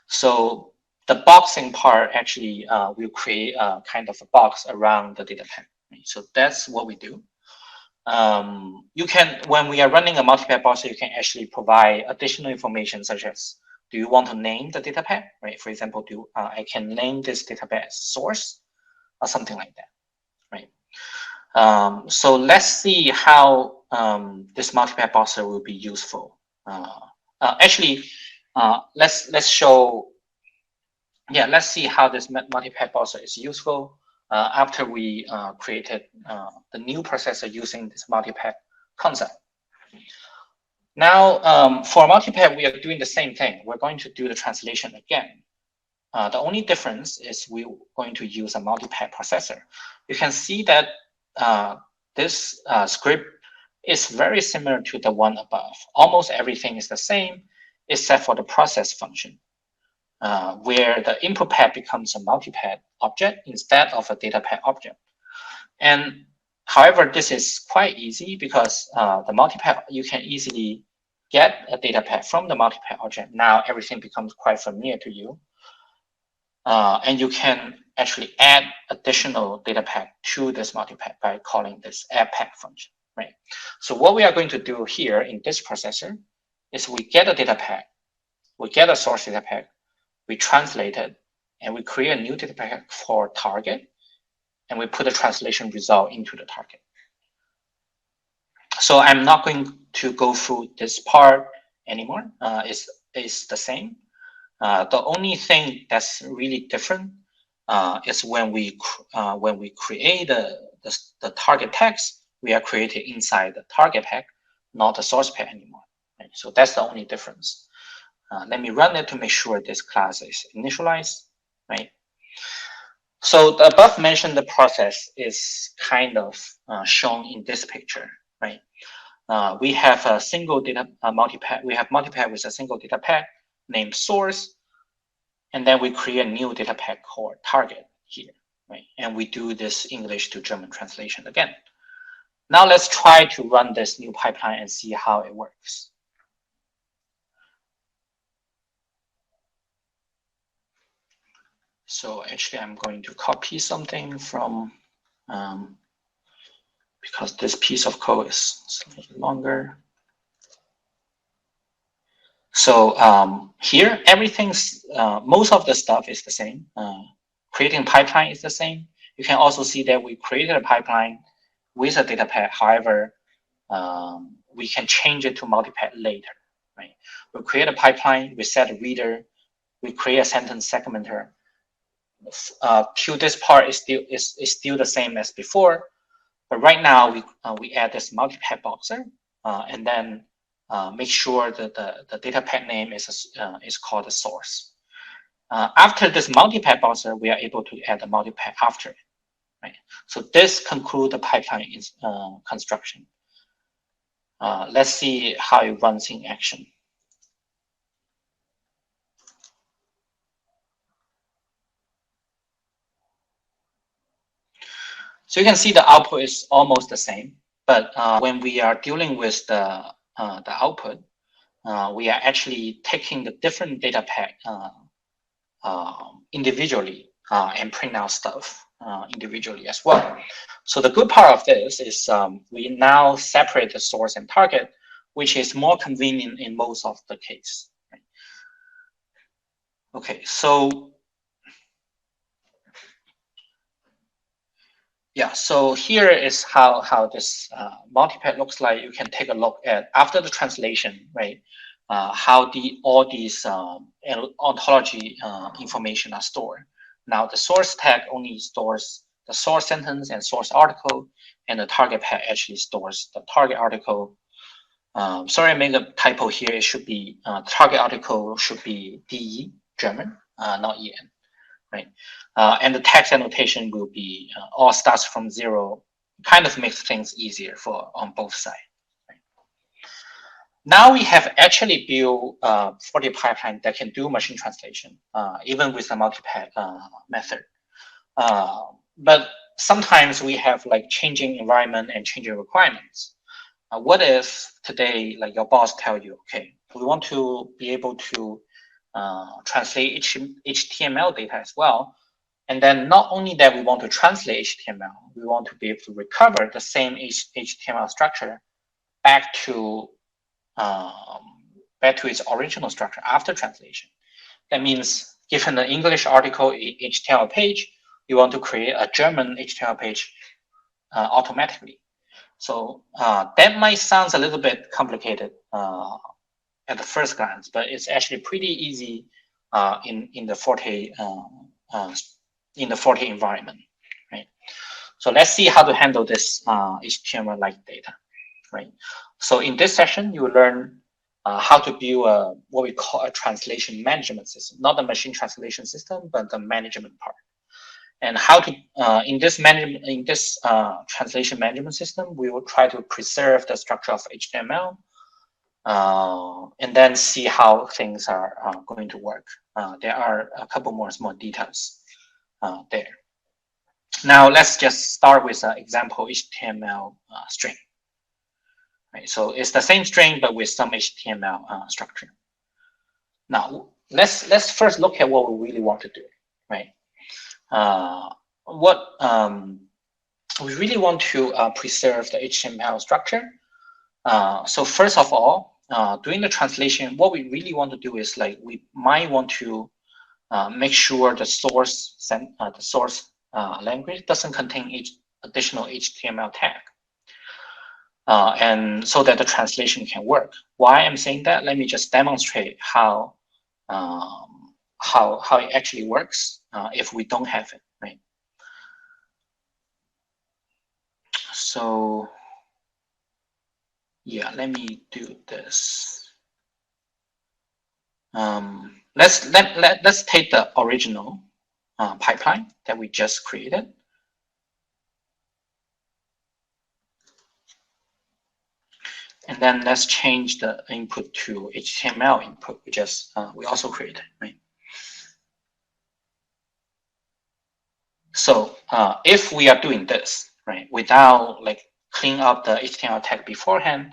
Speaker 2: So the boxing part actually will create a kind of a box around the data pack, right? So that's what we do. You can, when we are running a multi-pack boxer, you can actually provide additional information such as, do you want to name the data pack, right? For example, I can name this data pack as source or something like that, right? So let's see how this multi-pack boxer will be useful. Actually, let's show. Yeah, let's see how this multi-pack boxer is useful after we created the new processor using this multi-pack concept. Now, for multi-pack, we are doing the same thing. We're going to do the translation again. The only difference is we're going to use a multi-pack processor. You can see that this script is very similar to the one above. Almost everything is the same, except for the process function, where the input pack becomes a multi-pack object instead of a data pack object. And however, this is quite easy because the multi-pack, you can easily get a data pack from the multi-pack object. Now everything becomes quite familiar to you. And you can actually add additional data pack to this multi-pack by calling this add pack function, right? So what we are going to do here in this processor is we get a data pack, we get a source data pack, we translate it, and we create a new data pack for target, and we put the translation result into the target. So I'm not going to go through this part anymore. It's the same. The only thing that's really different is when we create the target text, we are creating inside the target pack, not the source pack anymore. Right? So that's the only difference. Let me run it to make sure this class is initialized, right? So the above mentioned the process is kind of shown in this picture, right? We have a single data multi-pack. We have multi-pack with a single data pack named source, and then we create a new data pack called target here, right? And we do this English to German translation again. Now let's try to run this new pipeline and see how it works. So actually, I'm going to copy something from, because this piece of code is slightly longer. So here, everything's, most of the stuff is the same. Creating pipeline is the same. You can also see that we created a pipeline with a data pack. However, we can change it to multi-path later, right? We create a pipeline, we set a reader, we create a sentence segmenter. Till this part is still the same as before, but right now we add this multi-path boxer, and then make sure that the data path name is called the source. After this multi-path boxer, we are able to add a multi-path after it, right? So this concludes the pipeline construction. Let's see how it runs in action. So you can see the output is almost the same, but when we are dealing with the output, we are actually taking the different data path individually and print out stuff individually as well. So the good part of this is we now separate the source and target, which is more convenient in most of the case. Right? Okay, so yeah, so here is how this multipath looks like. You can take a look at after the translation, right? How all these ontology information are stored. Now the source tag only stores the source sentence and source article, and the target path actually stores the target article. Sorry, I made a typo here. It should be target article should be DE German, not EN, right? And the text annotation will be all starts from 0. Kind of makes things easier on both sides. Now we have actually built for the pipeline that can do machine translation, even with the multipath method. But sometimes we have like changing environment and changing requirements. What if today, like your boss tell you, okay, we want to be able to translate HTML data as well. And then not only that we want to translate HTML, we want to be able to recover the same HTML structure back to its original structure after translation. That means given the English article HTML page, you want to create a German HTML page automatically. So that might sound a little bit complicated at the first glance, but it's actually pretty easy in the Forte environment, right? So let's see how to handle this HTML-like data, right? So in this session, you will learn how to build what we call a translation management system, not the machine translation system, but the management part. And how to in this translation management system, we will try to preserve the structure of HTML, and then see how things are going to work. There are a couple more small details there. Now let's just start with an example HTML string. Right, so it's the same string but with some HTML structure. Now let's first look at what we really want to do, right? We really want to preserve the HTML structure. So first of all, during the translation, what we really want to do is like we might want to make sure the source language doesn't contain additional HTML tag, and so that the translation can work. Why I'm saying that? Let me just demonstrate how it actually works if we don't have it, right? So yeah, let me do this. Let's take the original pipeline that we just created. And then let's change the input to HTML input, which is we also created, right? So if we are doing this, right, without like cleaning up the HTML tag beforehand,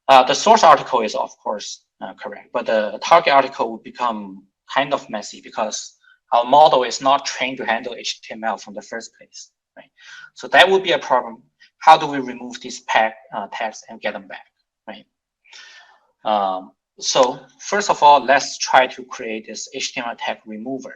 Speaker 2: the source article is of course correct, but the target article will become kind of messy because our model is not trained to handle HTML from the first place, right? So that would be a problem. How do we remove these tags and get them back, right? So first of all, let's try to create this HTML tag remover.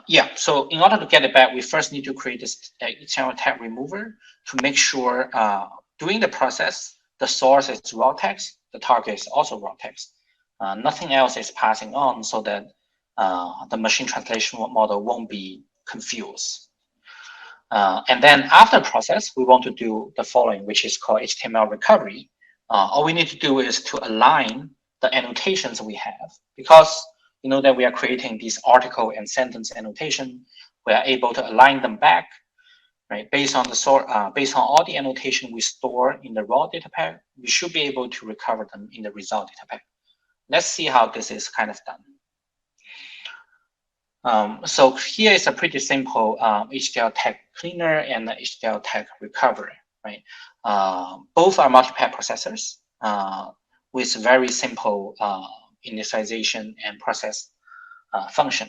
Speaker 2: Yeah, so in order to get it back, we first need to create this HTML tag remover to make sure during the process, the source is raw text, the target is also raw text. Nothing else is passing on so that the machine translation model won't be confused. And then after process, we want to do the following, which is called HTML recovery. All we need to do is to align the annotations we have, because you know that we are creating these article and sentence annotation. We are able to align them back, right? Based on the sort, based on all the annotation we store in the raw data pack, we should be able to recover them in the result data pack. Let's see how this is kind of done. So here is a pretty simple HTML tag cleaner and the HTML tag recovery, right? Both are multi-path processors with very simple initialization and process function.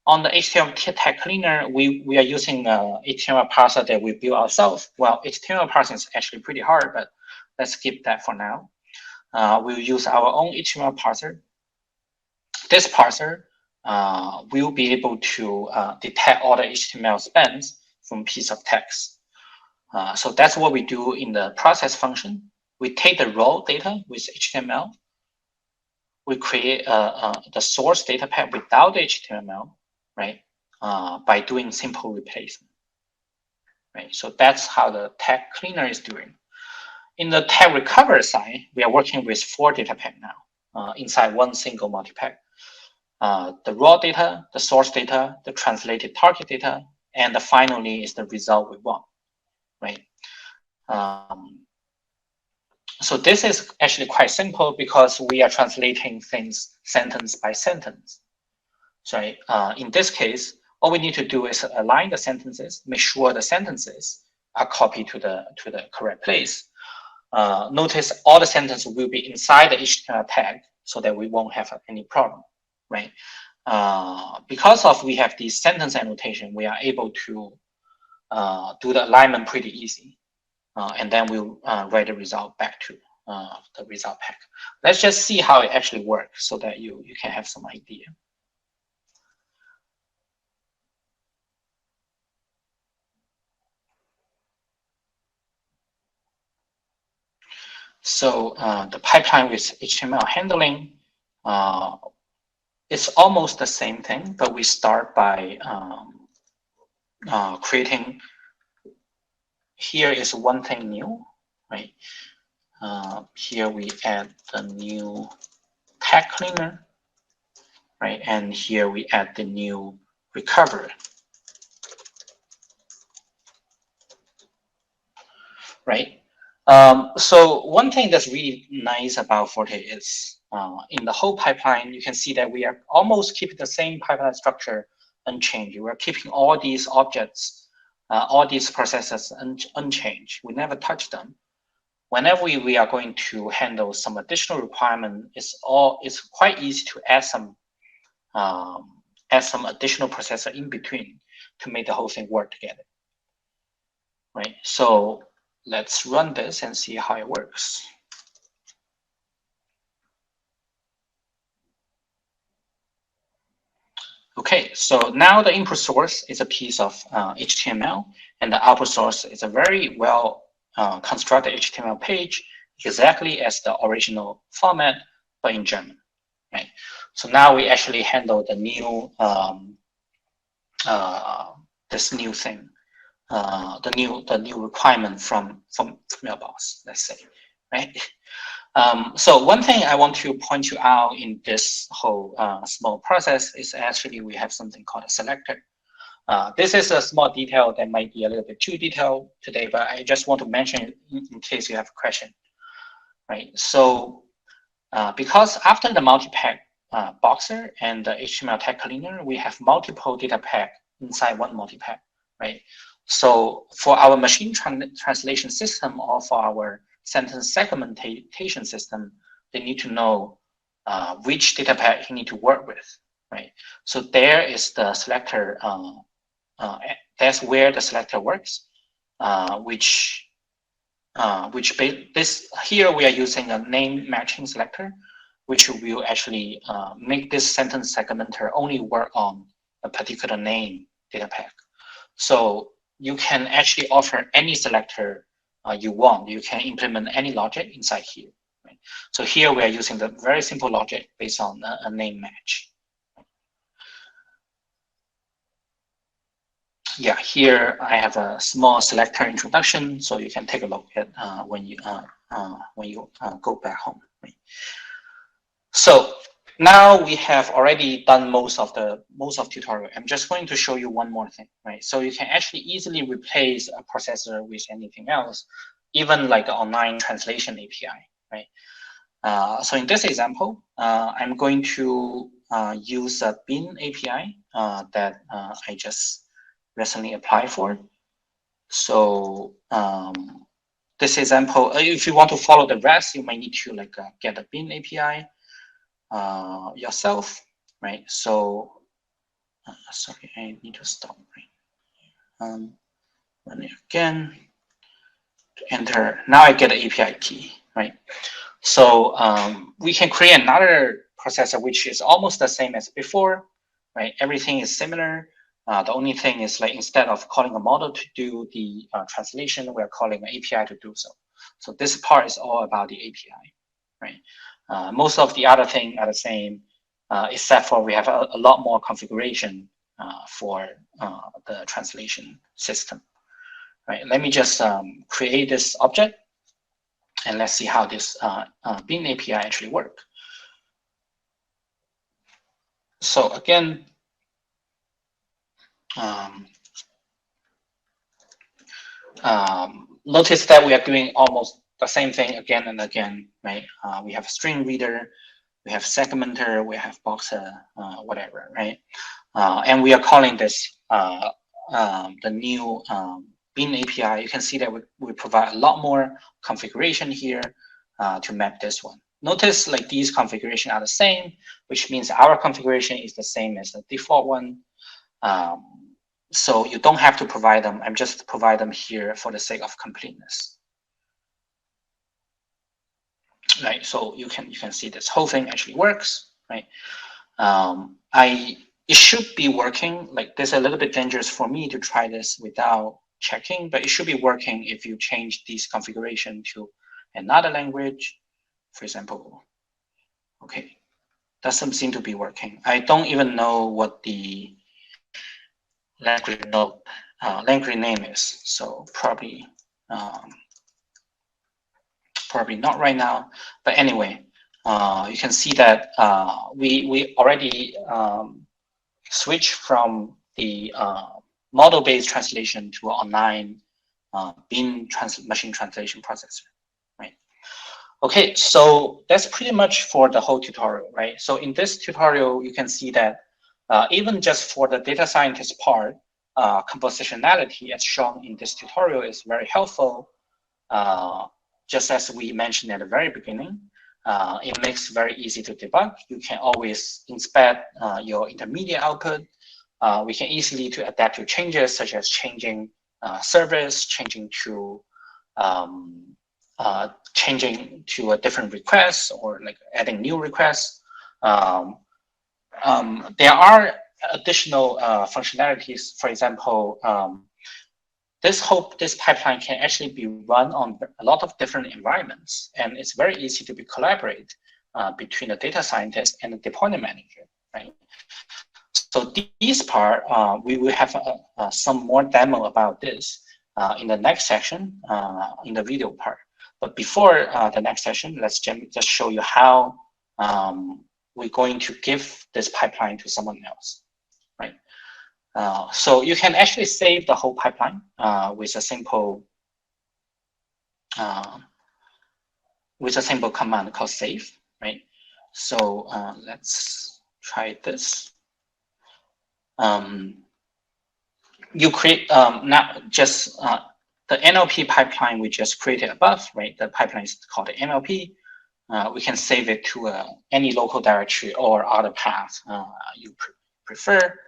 Speaker 2: On the HTML tag cleaner, we are using HTML parser that we built ourselves. Well, HTML parsing is actually pretty hard, but let's skip that for now. We'll use our own HTML parser. This parser will be able to detect all the HTML spans from piece of text. So that's what we do in the process function. We take the raw data with HTML. We create the source data pack without the HTML, right? By doing simple replacement, right? So that's how the tag cleaner is doing. In the tag recovery side, we are working with 4 data pack now inside one single multi-pack. The raw data, the source data, the translated target data, and finally is the result we want, right? So this is actually quite simple because we are translating things sentence by sentence. So in this case, all we need to do is align the sentences, make sure the sentences are copied to the correct place. Notice all the sentences will be inside the HTML tag so that we won't have any problem, right? Because of we have this sentence annotation, we are able to do the alignment pretty easy. And then we'll write the result back to the result pack. Let's just see how it actually works so that you can have some idea. So the pipeline with HTML handling, it's almost the same thing, but we start by creating. Here is one thing new, right? Here we add the new tag cleaner, right? And here we add the new recovery, right? So one thing that's really nice about Forte is in the whole pipeline, you can see that we are almost keeping the same pipeline structure unchanged. We're keeping all these objects, all these processes unchanged. We never touch them. Whenever we are going to handle some additional requirement, it's quite easy to add some additional processor in between to make the whole thing work together, right? So let's run this and see how it works. Okay, so now the input source is a piece of HTML, and the output source is a very well constructed HTML page, exactly as the original format, but in German, right? So now we actually handle the new this new thing, the new requirement from MLOps, let's say, right? So one thing I want to point you out in this whole small process is actually we have something called a selector. This is a small detail that might be a little bit too detailed today, but I just want to mention it in case you have a question, right? So because after the multi-pack boxer and the HTML tag cleaner, we have multiple data pack inside one multi-pack, right? So for our machine translation system or for our sentence segmentation system, they need to know which data pack you need to work with, right? So there is the selector, that's where the selector works, here we are using a name matching selector, which will actually make this sentence segmenter only work on a particular name data pack. So you can actually offer any selector you want. You can implement any logic inside here. Right? So here we are using the very simple logic based on a name match. Yeah, here I have a small selector introduction, so you can take a look at when you go back home. Right? So now we have already done most of tutorial. I'm just going to show you one more thing, right? So you can actually easily replace a processor with anything else, even like an online translation API, right? So in this example, I'm going to use a bin API that I just recently applied for. So this example, if you want to follow the rest, you might need to like get a bin API yourself, right? So sorry, I need to stop. Right? Run it again. To enter. Now I get an API key, right? So we can create another processor which is almost the same as before, right? Everything is similar. The only thing is like instead of calling a model to do the translation, we're calling an API to do so. So this part is all about the API, right? Most of the other things are the same, except for we have a lot more configuration for the translation system, right? Let me just create this object, and let's see how this bin API actually works. So again, notice that we are doing almost the same thing again and again, right? We have a string reader, we have segmenter, we have boxer, whatever, right? And we are calling this the new bin API. You can see that we provide a lot more configuration here to map this one. Notice like these configurations are the same, which means our configuration is the same as the default one. So you don't have to provide them. I'm just provide them here for the sake of completeness. Right, so you can see this whole thing actually works, right? It should be working. Like this is a little bit dangerous for me to try this without checking, but it should be working if you change this configuration to another language, for example. Okay, doesn't seem to be working. I don't even know what the language name is, so probably not right now. But anyway, you can see that we already switch from the model-based translation to an online bin machine translation processor, right? Okay, so that's pretty much for the whole tutorial, right? So in this tutorial, you can see that even just for the data scientist part, compositionality as shown in this tutorial is very helpful. Just as we mentioned at the very beginning, it makes very easy to debug. You can always inspect your intermediate output. We can easily to adapt to changes such as changing service, changing to a different request, or like adding new requests. There are additional functionalities. For example, this pipeline can actually be run on a lot of different environments, and it's very easy to be collaborate between the data scientist and the deployment manager, right? So this part, we will have some more demo about this in the next section, in the video part. But before the next session, let's just show you how we're going to give this pipeline to someone else, right? So you can actually save the whole pipeline with a simple command called save, right? So let's try this. You create not just the NLP pipeline we just created above, right? The pipeline is called the NLP. We can save it to any local directory or other path you prefer.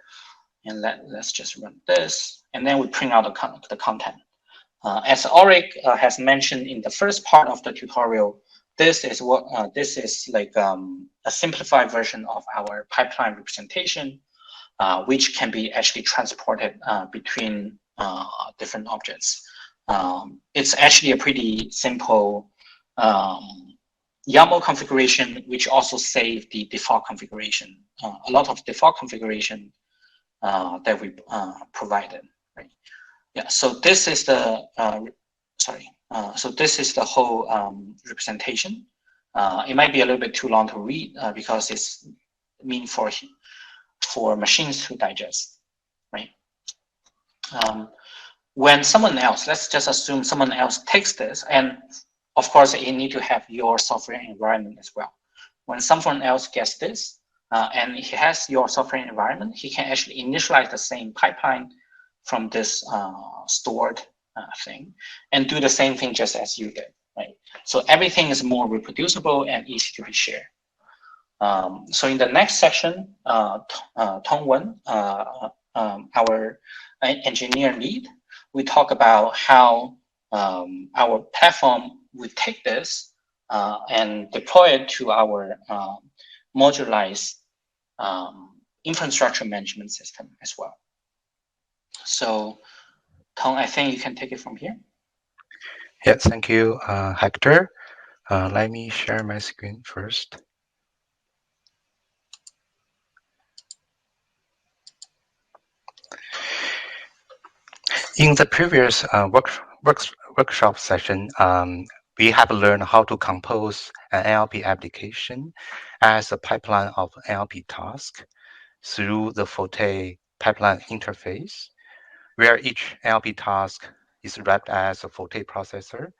Speaker 2: And let's just run this, and then we print out the content. As Aurick has mentioned in the first part of the tutorial, this is like a simplified version of our pipeline representation. which can be actually transported between different objects. It's actually a pretty simple YAML configuration, which also save the default configuration. A lot of default configuration that we provided. Right? Yeah. So this is the so this is the whole representation. It might be a little bit too long to read because it's meant for machines to digest, right? When someone else, let's just assume someone else takes this, and of course, you need to have your software environment as well. When someone else gets this, and he has your software environment, he can actually initialize the same pipeline from this stored thing and do the same thing just as you did, right? So everything is more reproducible and easy to be shared. So in the next section, Tong Wen, our engineer lead, we talk about how our platform would take this and deploy it to our modularized infrastructure management system as well. So, Tong, I think you can take it from here.
Speaker 3: Yes, thank you, Hector. Let me share my screen first. In the previous workshop session, we have learned how to compose an NLP application as a pipeline of NLP tasks through the Forte pipeline interface, where each NLP task is wrapped as a Forte processor.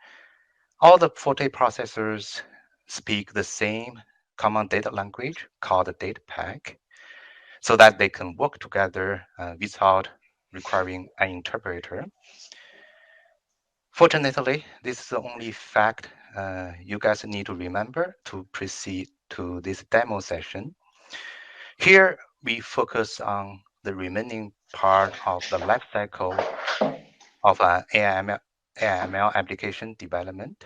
Speaker 3: All the Forte processors speak the same common data language called data pack, so that they can work together without requiring an interpreter. Fortunately, this is the only fact you guys need to remember to proceed to this demo session. Here, we focus on the remaining part of the life cycle of an AI/ML application development.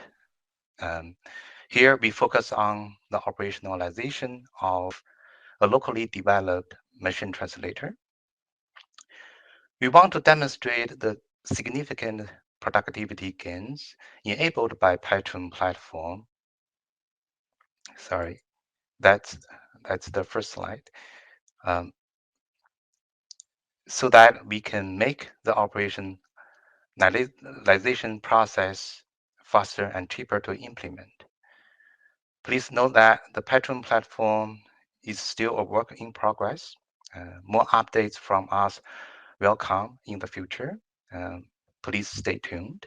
Speaker 3: Here, we focus on the operationalization of a locally developed machine translator. We want to demonstrate the significant productivity gains enabled by Petuum platform. Sorry, that's the first slide. So that we can make the operationalization process faster and cheaper to implement. Please note that the Petuum platform is still a work in progress. More updates from us will come in the future. Please stay tuned.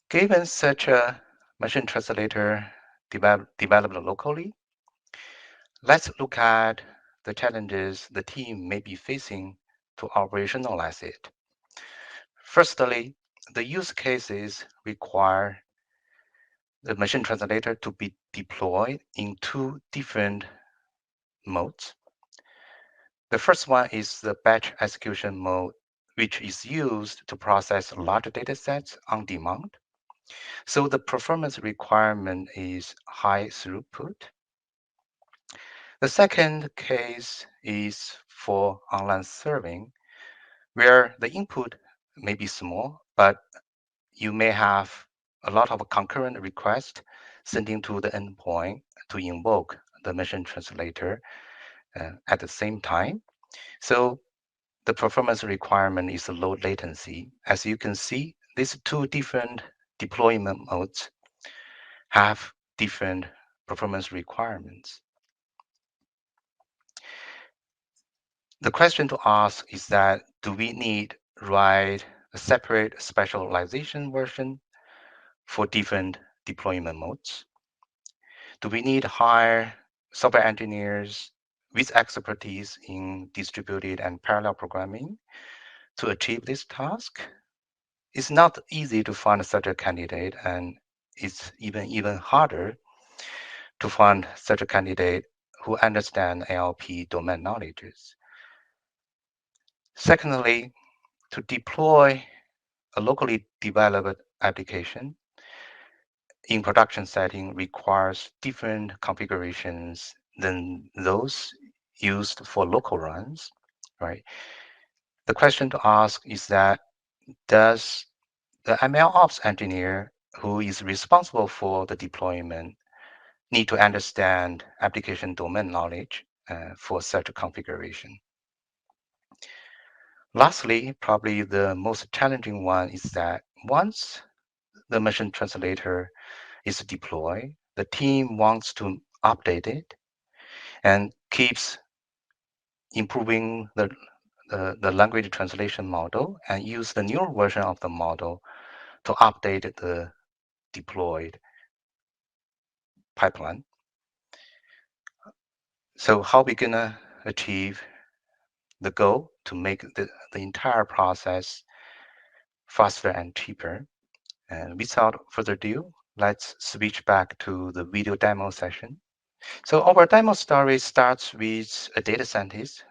Speaker 3: Given such a machine translator developed locally, let's look at the challenges the team may be facing to operationalize it. Firstly, the use cases require the machine translator to be deployed in two different modes. The first one is the batch execution mode, which is used to process large data sets on demand. So the performance requirement is high throughput. The second case is for online serving, where the input may be small, but you may have a lot of concurrent requests sending to the endpoint to invoke the machine translator at the same time. So the performance requirement is low latency. As you can see, these two different deployment modes have different performance requirements. The question to ask is that, do we need to write a separate specialization version for different deployment modes? Do we need to hire software engineers with expertise in distributed and parallel programming to achieve this task? It's not easy to find such a candidate, and it's even harder to find such a candidate who understand NLP domain knowledges. Secondly, to deploy a locally developed application in production setting requires different configurations than those used for local runs, right? The question to ask is that, does the MLOps engineer who is responsible for the deployment need to understand application domain knowledge for such a configuration? Lastly, probably the most challenging one is that once the machine translator is deployed, the team wants to update it and keeps improving the language translation model and use the newer version of the model to update the deployed pipeline. So how we gonna achieve the goal to make the entire process faster and cheaper? And without further ado, let's switch back to the video demo session. So our demo story starts with a data scientist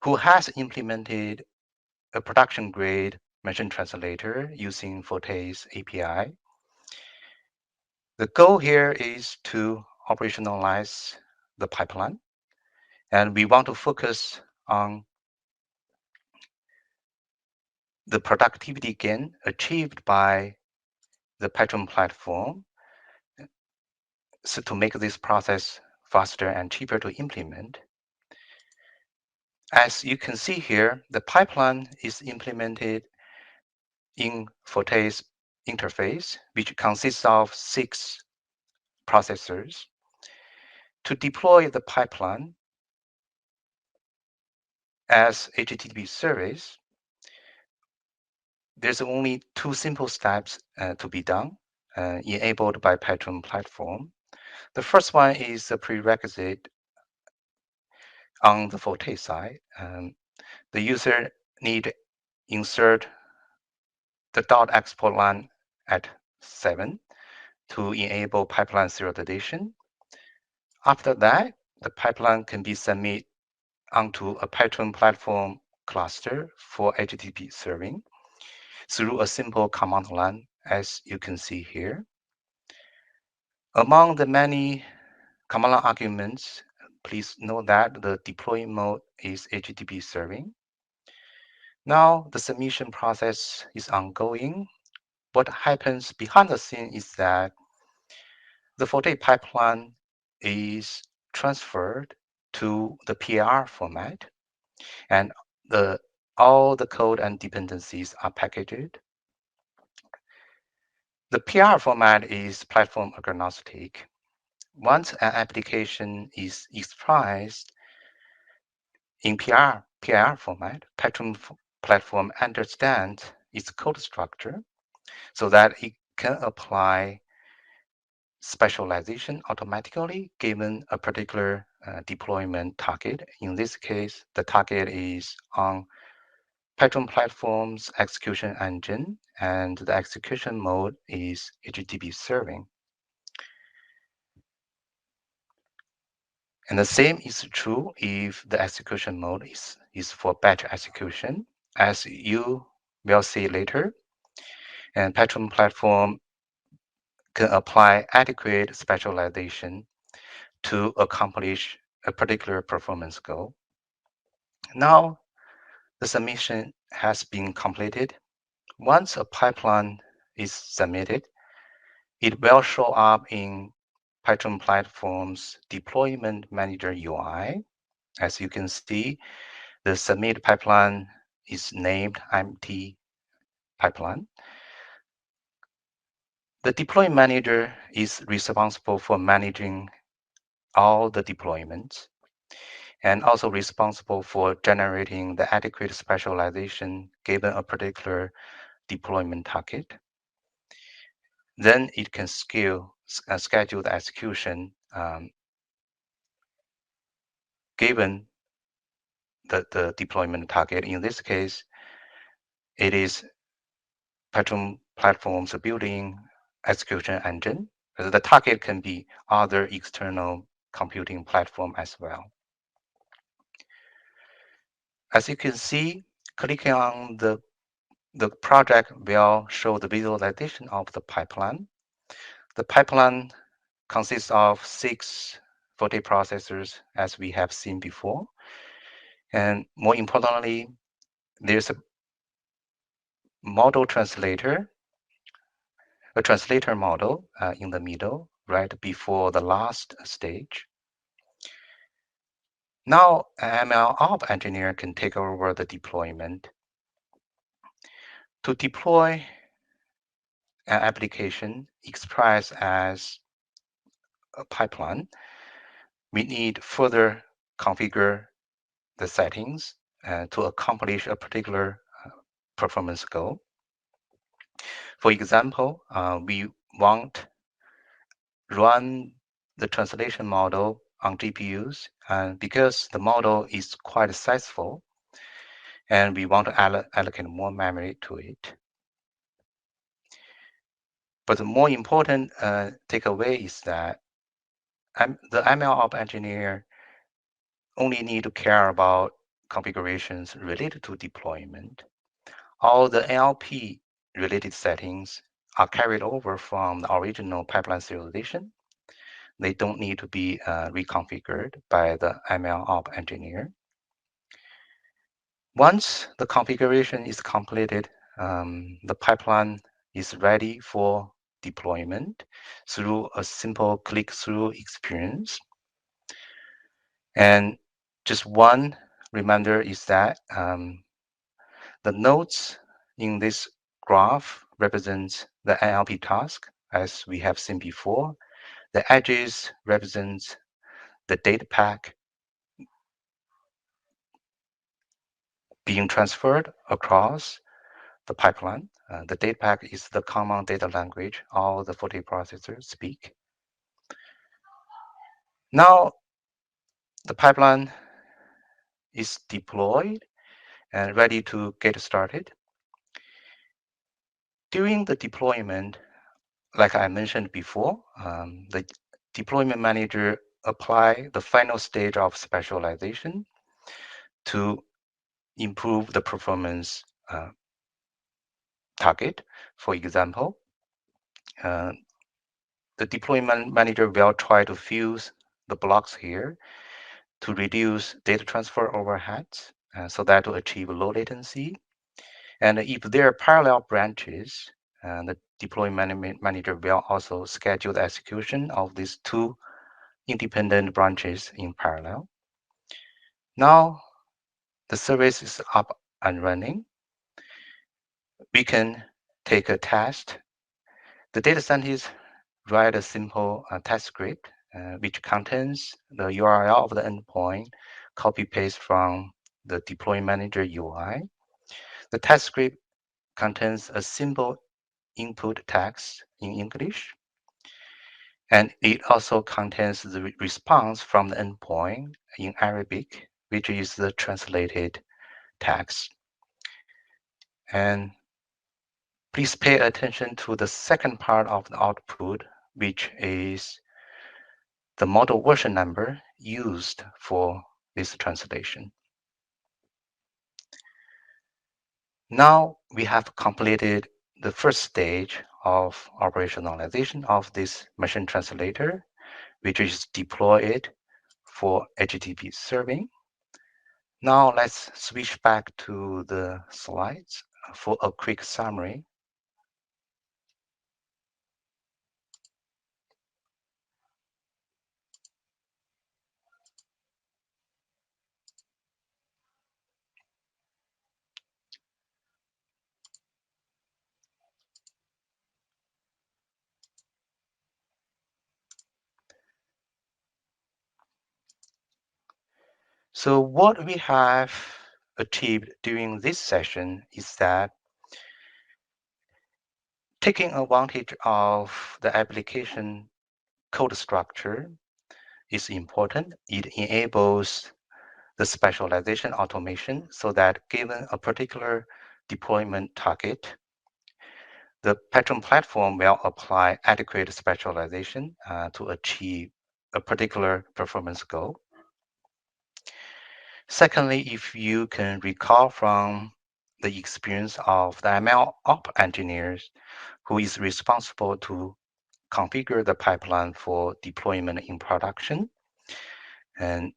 Speaker 3: who has implemented a production-grade machine translator using Forte's API. The goal here is to operationalize the pipeline, and we want to focus on the productivity gain achieved by the Petuum platform, so to make this process faster and cheaper to implement. As you can see here, the pipeline is implemented in Forte's interface, which consists of 6 processors. To deploy the pipeline as HTTP service, there's only 2 simple steps to be done, enabled by Petuum platform. The first one is a prerequisite on the Forte side. The user need insert the dot export line at 7 to enable pipeline serialization. After that, the pipeline can be submitted onto a Petuum platform cluster for HTTP serving through a simple command line, as you can see here. Among the many command line arguments, please note that the deploy mode is HTTP serving. Now the submission process is ongoing. What happens behind the scene is that the Forte pipeline is transferred to the PAR format, and all the code and dependencies are packaged. The PR format is platform agnostic. Once an application is expressed in PR format, Petuum platform understands its code structure so that it can apply specialization automatically given a particular deployment target. In this case, the target is on Petuum platform's execution engine, and the execution mode is HTTP serving. And the same is true if the execution mode is for batch execution, as you will see later. And Petuum platform can apply adequate specialization to accomplish a particular performance goal. Now, the submission has been completed. Once a pipeline is submitted, it will show up in Petuum platform's deployment manager UI. As you can see, the submit pipeline is named empty pipeline. The deploy manager is responsible for managing all the deployments and also responsible for generating the adequate specialization given a particular deployment target. Then it can schedule the execution given the deployment target. In this case, it is Petuum platform's built-in execution engine. The target can be other external computing platform as well. As you can see, clicking on the project will show the visualization of the pipeline. The pipeline consists of 6 40 processors as we have seen before. And more importantly, there's a model translator, a translator model in the middle, right before the last stage. Now, an MLOps engineer can take over the deployment. To deploy an application expressed as a pipeline, we need further configure the settings to accomplish a particular performance goal. For example, we want run the translation model on GPUs, and because the model is quite sizable, and we want to allocate more memory to it. But the more important takeaway is that the MLOps engineer only need to care about configurations related to deployment. All the NLP related settings are carried over from the original pipeline serialization. They don't need to be reconfigured by the MLOps engineer. Once the configuration is completed, the pipeline is ready for deployment through a simple click-through experience. And just one reminder is that the nodes in this graph represents the NLP task, as we have seen before. The edges represent the data pack being transferred across the pipeline. The data pack is the common data language all the 40 processors speak. Now, the pipeline is deployed and ready to get started. During the deployment, like I mentioned before, the deployment manager apply the final stage of specialization to improve the performance target. For example, the deployment manager will try to fuse the blocks here to reduce data transfer overheads so that to achieve low latency. And if there are parallel branches, the deployment manager will also schedule the execution of these two independent branches in parallel. Now, the service is up and running. We can take a test. The data scientist write a simple test script which contains the URL of the endpoint, copy paste from the deployment manager UI. The test script contains a simple input text in English, and it also contains the response from the endpoint in Arabic, which is the translated text. And please pay attention to the second part of the output, which is the model version number used for this translation. Now we have completed the first stage of operationalization of this machine translator, which is deployed for HTTP serving. Now let's switch back to the slides for a quick summary. So what we have achieved during this session is that taking advantage of the application code structure is important. It enables the specialization automation so that given a particular deployment target, the Petuum platform will apply adequate specialization to achieve a particular performance goal. Secondly, if you can recall from the experience of the MLOps engineers who is responsible to configure the pipeline for deployment in production, And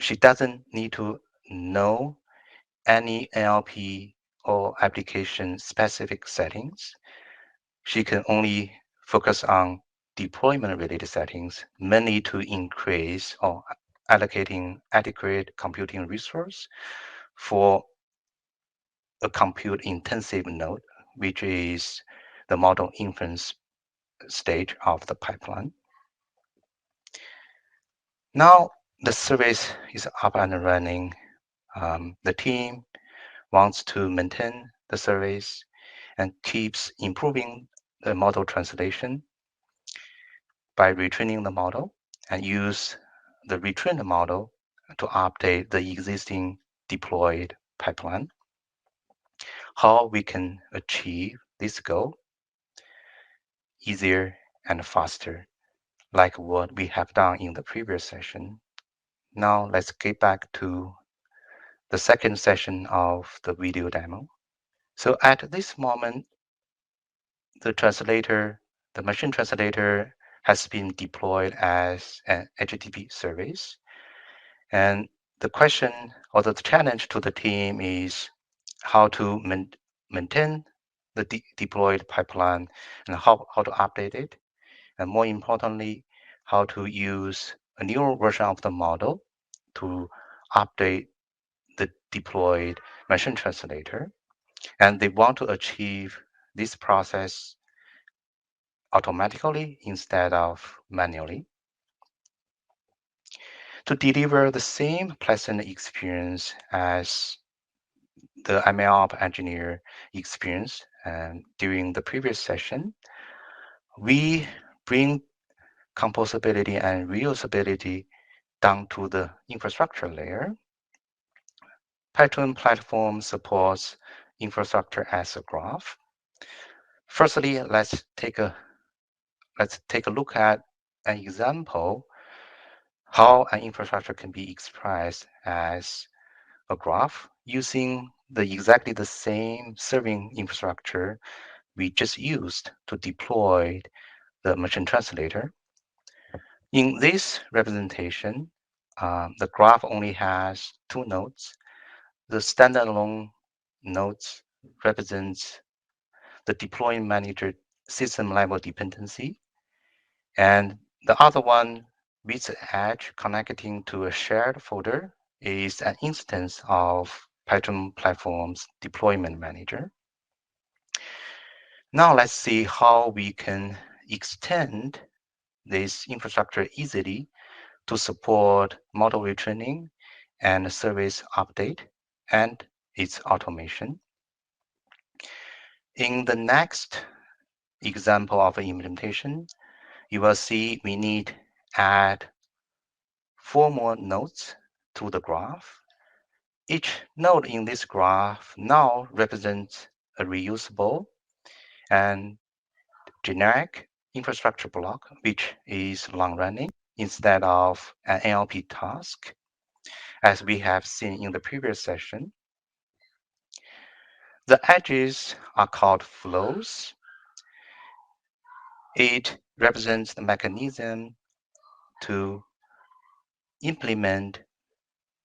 Speaker 3: she doesn't need to know any NLP or application specific settings. She can only focus on deployment related settings, mainly to increase or allocating adequate computing resource for a compute intensive node, which is the model inference stage of the pipeline. Now the service is up and running. The team wants to maintain the service and keeps improving the model translation by retraining the model and use the retrained model to update the existing deployed pipeline. How we can achieve this goal easier and faster, like what we have done in the previous session. Now let's get back to the second session of the video demo. So at this moment, the machine translator has been deployed as an HTTP service. And the question or the challenge to the team is how to maintain the deployed pipeline and how to update it. And more importantly, how to use a newer version of the model to update the deployed machine translator. And they want to achieve this process automatically instead of manually. To deliver the same pleasant experience as the MLOps engineer experienced during the previous session, we bring composability and reusability down to the infrastructure layer. Petuum platform supports infrastructure as a graph. Firstly, let's take a look at an example how an infrastructure can be expressed as a graph using exactly the same serving infrastructure we just used to deploy the machine translator. In this representation, the graph only has two nodes. The standalone nodes represents the deployment manager system level dependency, and the other one with the edge connecting to a shared folder is an instance of Petuum platform's deployment manager. Now let's see how we can extend this infrastructure easily to support model retraining and service update and its automation. In the next example of implementation, you will see we need add 4 more nodes to the graph. Each node in this graph now represents a reusable and generic infrastructure block, which is long running instead of an NLP task, as we have seen in the previous session. The edges are called flows. It represents the mechanism to implement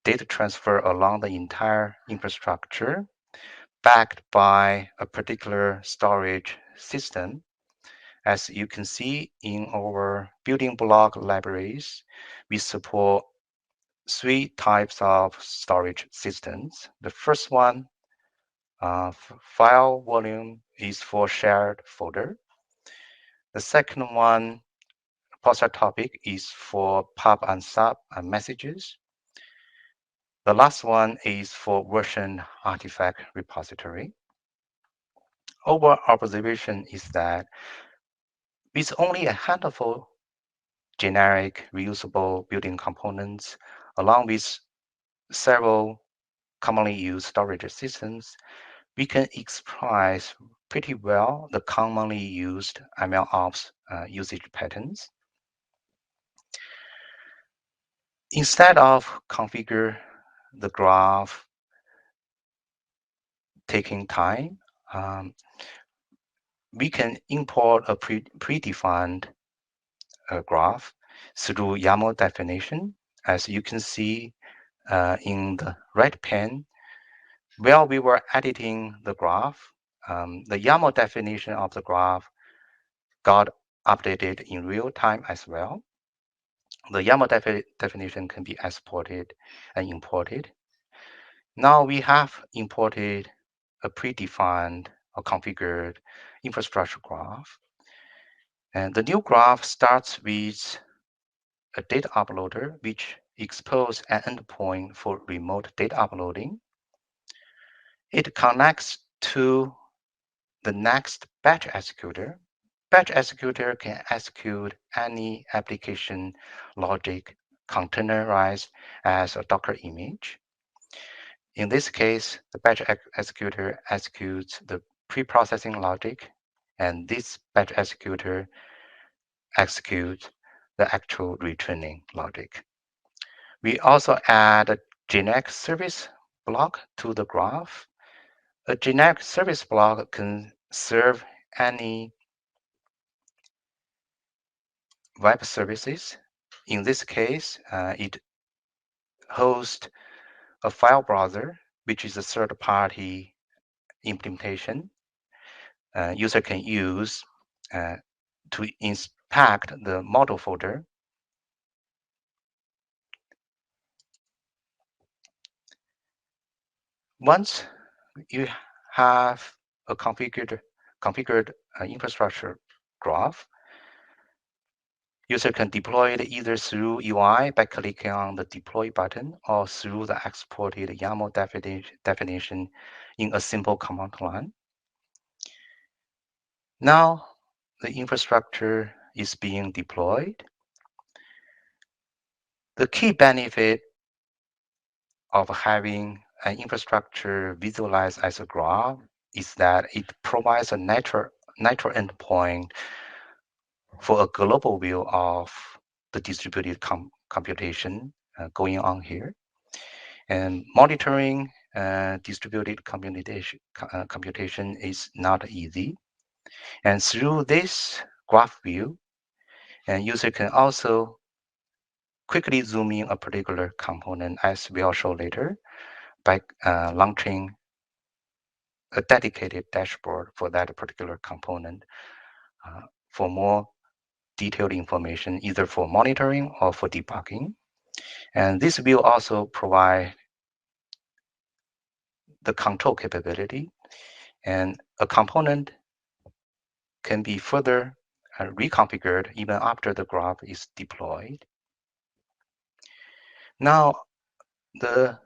Speaker 3: data transfer along the entire infrastructure backed by a particular storage system. As you can see in our building block libraries, we support 3 types of storage systems. The first one, file volume, is for shared folder. The second one, poster topic, is for pub and sub and messages. The last one is for version artifact repository. Our observation is that with only a handful generic reusable building components, along with several commonly used storage systems, we can express pretty well the commonly used MLOps usage patterns. Instead of configure the graph taking time, we can import a predefined graph through YAML definition As you can see in the right pane, while we were editing the graph, the YAML definition of the graph got updated in real time as well. The YAML definition can be exported and imported. Now we have imported a predefined or configured infrastructure graph. And the new graph starts with a data uploader, which exposes an endpoint for remote data uploading. It connects to the next batch executor. Batch executor can execute any application logic containerized as a Docker image. In this case, the batch executor executes the pre-processing logic, and this batch executor executes the actual retraining logic. We also add a generic service block to the graph. A generic service block can serve any web services. In this case, it hosts a file browser, which is a third-party implementation user can use to inspect the model folder. Once you have a configured infrastructure graph, user can deploy it either through UI by clicking on the deploy button or through the exported YAML definition in a simple command line. Now the infrastructure is being deployed. The key benefit of having an infrastructure visualized as a graph is that it provides a natural endpoint for a global view of the distributed computation going on here. And monitoring distributed computation is not easy. And through this graph view, a user can also quickly zoom in a particular component, as we'll show later, by launching a dedicated dashboard for that particular component for more detailed information, either for monitoring or for debugging. And this will also provide the control capability, and a component can be further reconfigured even after the graph is deployed. Now, the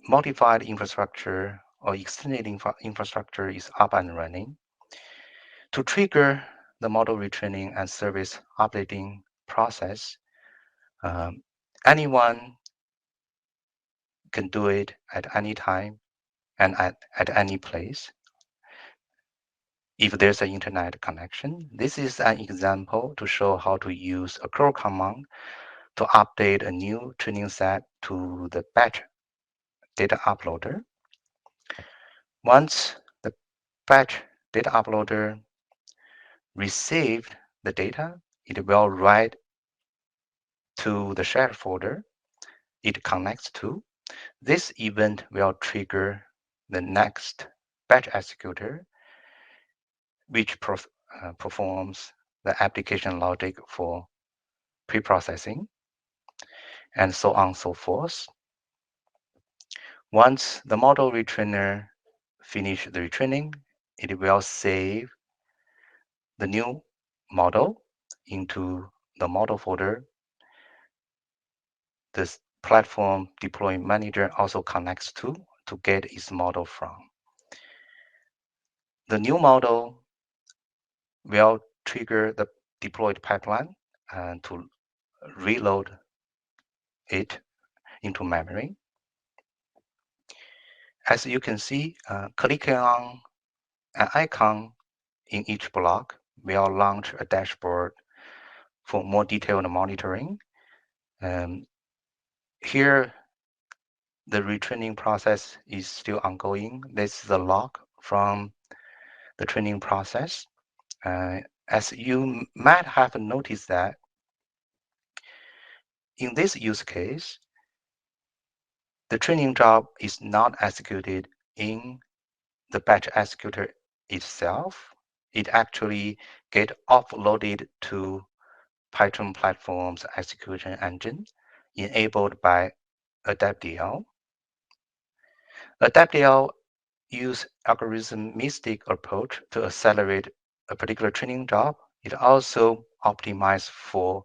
Speaker 3: modified infrastructure or extended infrastructure is up and running. To trigger the model retraining and service updating process, anyone can do it at any time and at any place if there's an internet connection. This is an example to show how to use a curl command to update a new training set to the batch data uploader. Once the batch data uploader received the data, it will write to the shared folder it connects to. This event will trigger the next batch executor, which performs the application logic for pre-processing, and so on and so forth. Once the model retrainer finishes the retraining, it will save the new model into the model folder. This platform deployment manager also connects to get its model from. The new model will trigger the deployed pipeline to reload it into memory. As you can see, clicking on an icon in each block will launch a dashboard for more detailed monitoring. Here, the retraining process is still ongoing. This is the log from the training process. As you might have noticed that In this use case, the training job is not executed in the batch executor itself. It actually get offloaded to Python platform's execution engine enabled by AdaptDL. AdaptDL use algorithmistic approach to accelerate a particular training job. It also optimizes for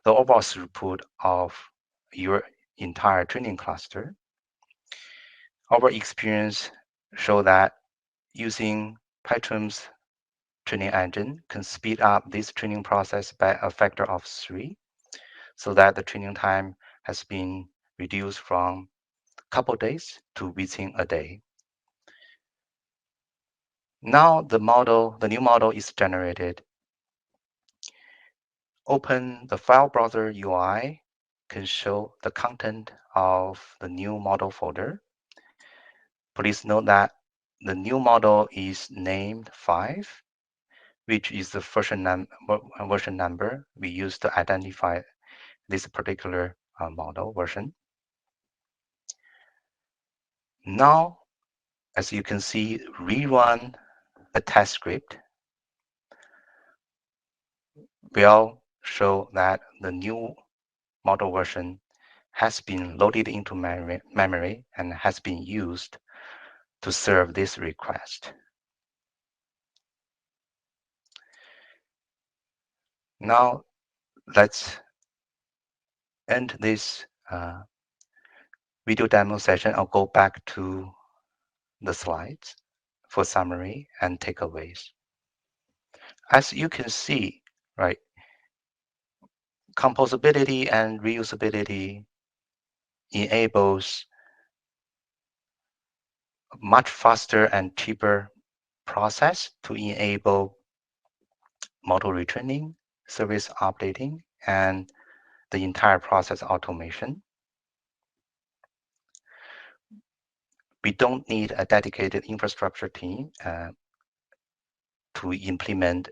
Speaker 3: the overall throughput of your entire training cluster. Our experience show that using Petuum's training engine can speed up this training process by a factor of 3, so that the training time has been reduced from a couple days to within a day. Now the new model is generated. Open the file browser UI, can show the content of the new model folder. Please note that the new model is named 5, which is the version number we use to identify this particular model version. Now, as you can see, rerun the test script will show that the new model version has been loaded into memory and has been used to serve this request. Now, let's end this video demo session. I'll go back to the slides for summary and takeaways. As you can see, right, composability and reusability enables a much faster and cheaper process to enable model retraining, service updating, and the entire process automation. We don't need a dedicated infrastructure team to implement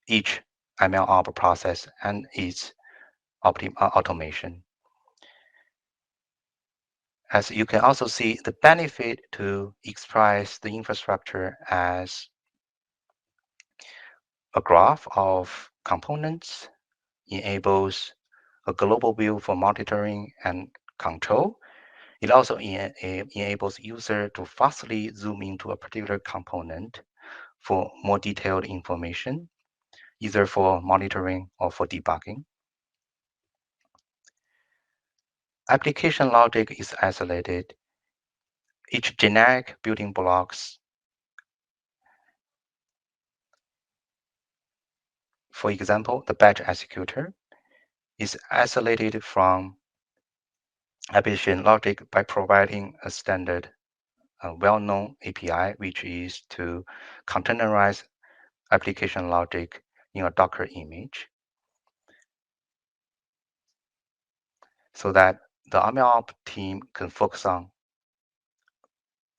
Speaker 3: each MLOps process and its automation. As you can also see, the benefit to express the infrastructure as a graph of components enables a global view for monitoring and control. It also enables user to fastly zoom into a particular component for more detailed information, either for monitoring or for debugging. Application logic is isolated. Each generic building blocks, for example, the batch executor, is isolated from application logic by providing a standard, well-known API, which is to containerize application logic in a Docker image, so that the MLOps team can focus on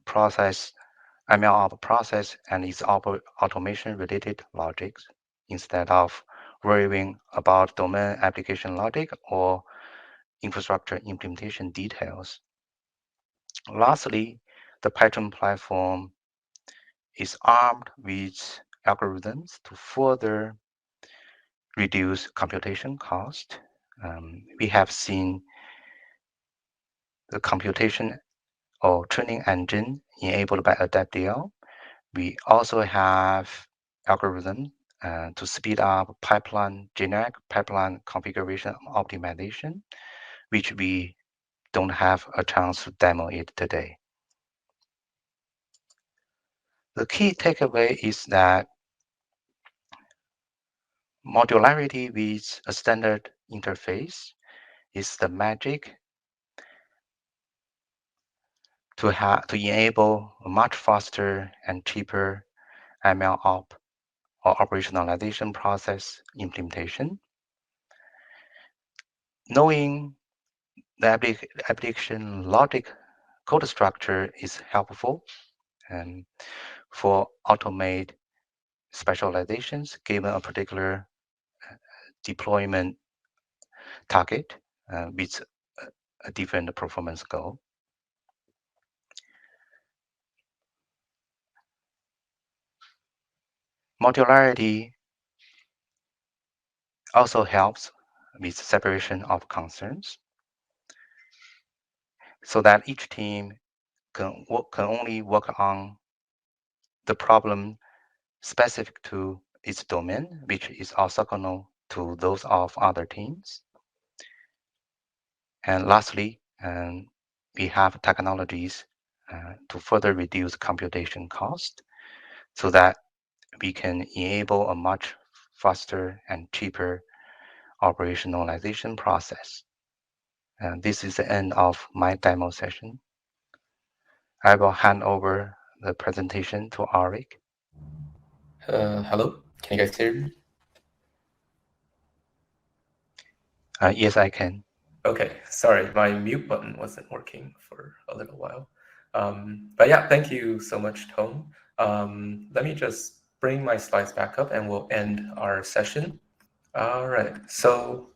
Speaker 3: MLOps process and its automation-related logics instead of worrying about domain application logic or infrastructure implementation details. Lastly, the Python platform is armed with algorithms to further reduce computation cost. We have seen the computation or training engine enabled by AdaptDL. We also have algorithms to speed up generic pipeline configuration optimization, which we don't have a chance to demo it today. The key takeaway is that modularity with a standard interface is the magic to enable a much faster and cheaper MLOps or operationalization process implementation. Knowing the application logic code structure is helpful and for automate specializations given a particular deployment target. with a different performance goal. Modularity also helps with separation of concerns, so that each team can only work on the problem specific to its domain, which is orthogonal to those of other teams. And lastly, we have technologies to further reduce computation cost, so that we can enable a much faster and cheaper operationalization process. And this is the end of my demo session. I will hand over the presentation to Aurick.
Speaker 1: Hello, can you guys hear me?
Speaker 3: Yes, I can.
Speaker 1: Okay, sorry, my mute button wasn't working for a little while. But yeah, thank you so much, Tong. Let me just bring my slides back up and we'll end our session. All right, so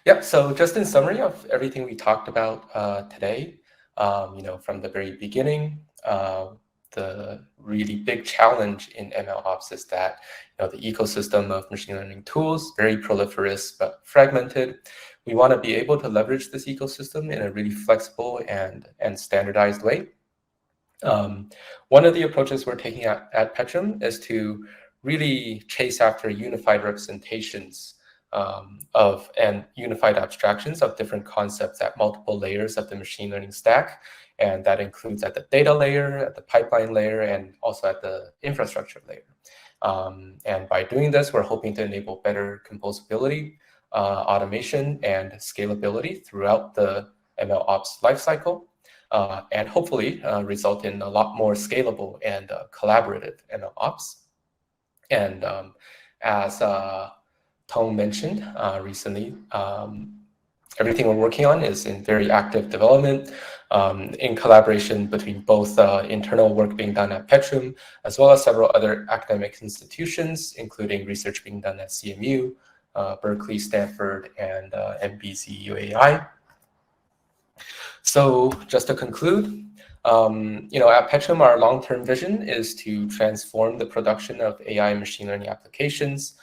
Speaker 1: yeah, so just in summary of everything we talked about today, from the very beginning, the really big challenge in MLOps is that the ecosystem of machine learning tools, very proliferous but fragmented. We want to be able to leverage this ecosystem in a really flexible and standardized way. One of the approaches we're taking at Petuum is to really chase after unified representations of and unified abstractions of different concepts at multiple layers of the machine learning stack. And that includes at the data layer, at the pipeline layer, and also at the infrastructure layer. And by doing this, we're hoping to enable better composability, automation, and scalability throughout the MLOps lifecycle. And hopefully result in a lot more scalable and collaborative MLOps. And as Tong mentioned recently, everything we're working on is in very active development in collaboration between both internal work being done at Petuum, as well as several other academic institutions, including research being done at CMU, Berkeley, Stanford, and MBC UAI. So just to conclude, at Petuum, our long-term vision is to transform the production of AI and machine learning applications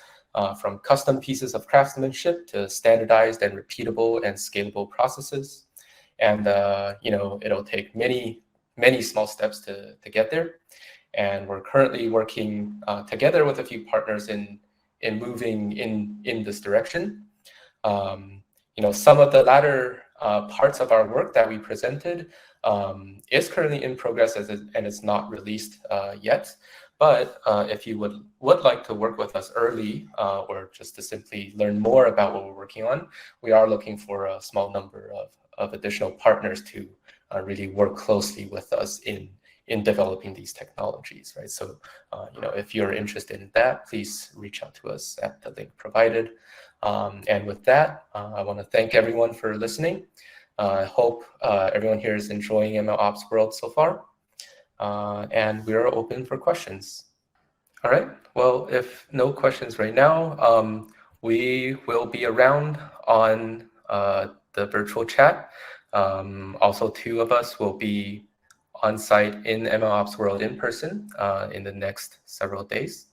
Speaker 1: from custom pieces of craftsmanship to standardized and repeatable and scalable processes. And it'll take many, many small steps to get there. And we're currently working together with a few partners in moving in this direction. Some of the latter parts of our work that we presented is currently in progress and it's not released yet. But if you would like to work with us early or just to simply learn more about what we're working on, we are looking for a small number of additional partners to really work closely with us in developing these technologies, right? So, if you're interested in that, please reach out to us at the link provided. And with that, I want to thank everyone for listening. I hope everyone here is enjoying MLOps world so far. And we're open for questions. All right, well, if no questions right now, we will be around on the virtual chat. Also, two of us will be on site in MLOps world in person in the next several days.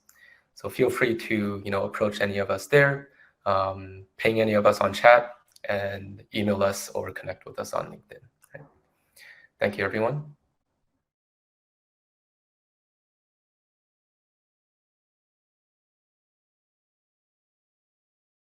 Speaker 1: So feel free to approach any of us there, ping any of us on chat, and email us or connect with us on LinkedIn. Right? Thank you, everyone.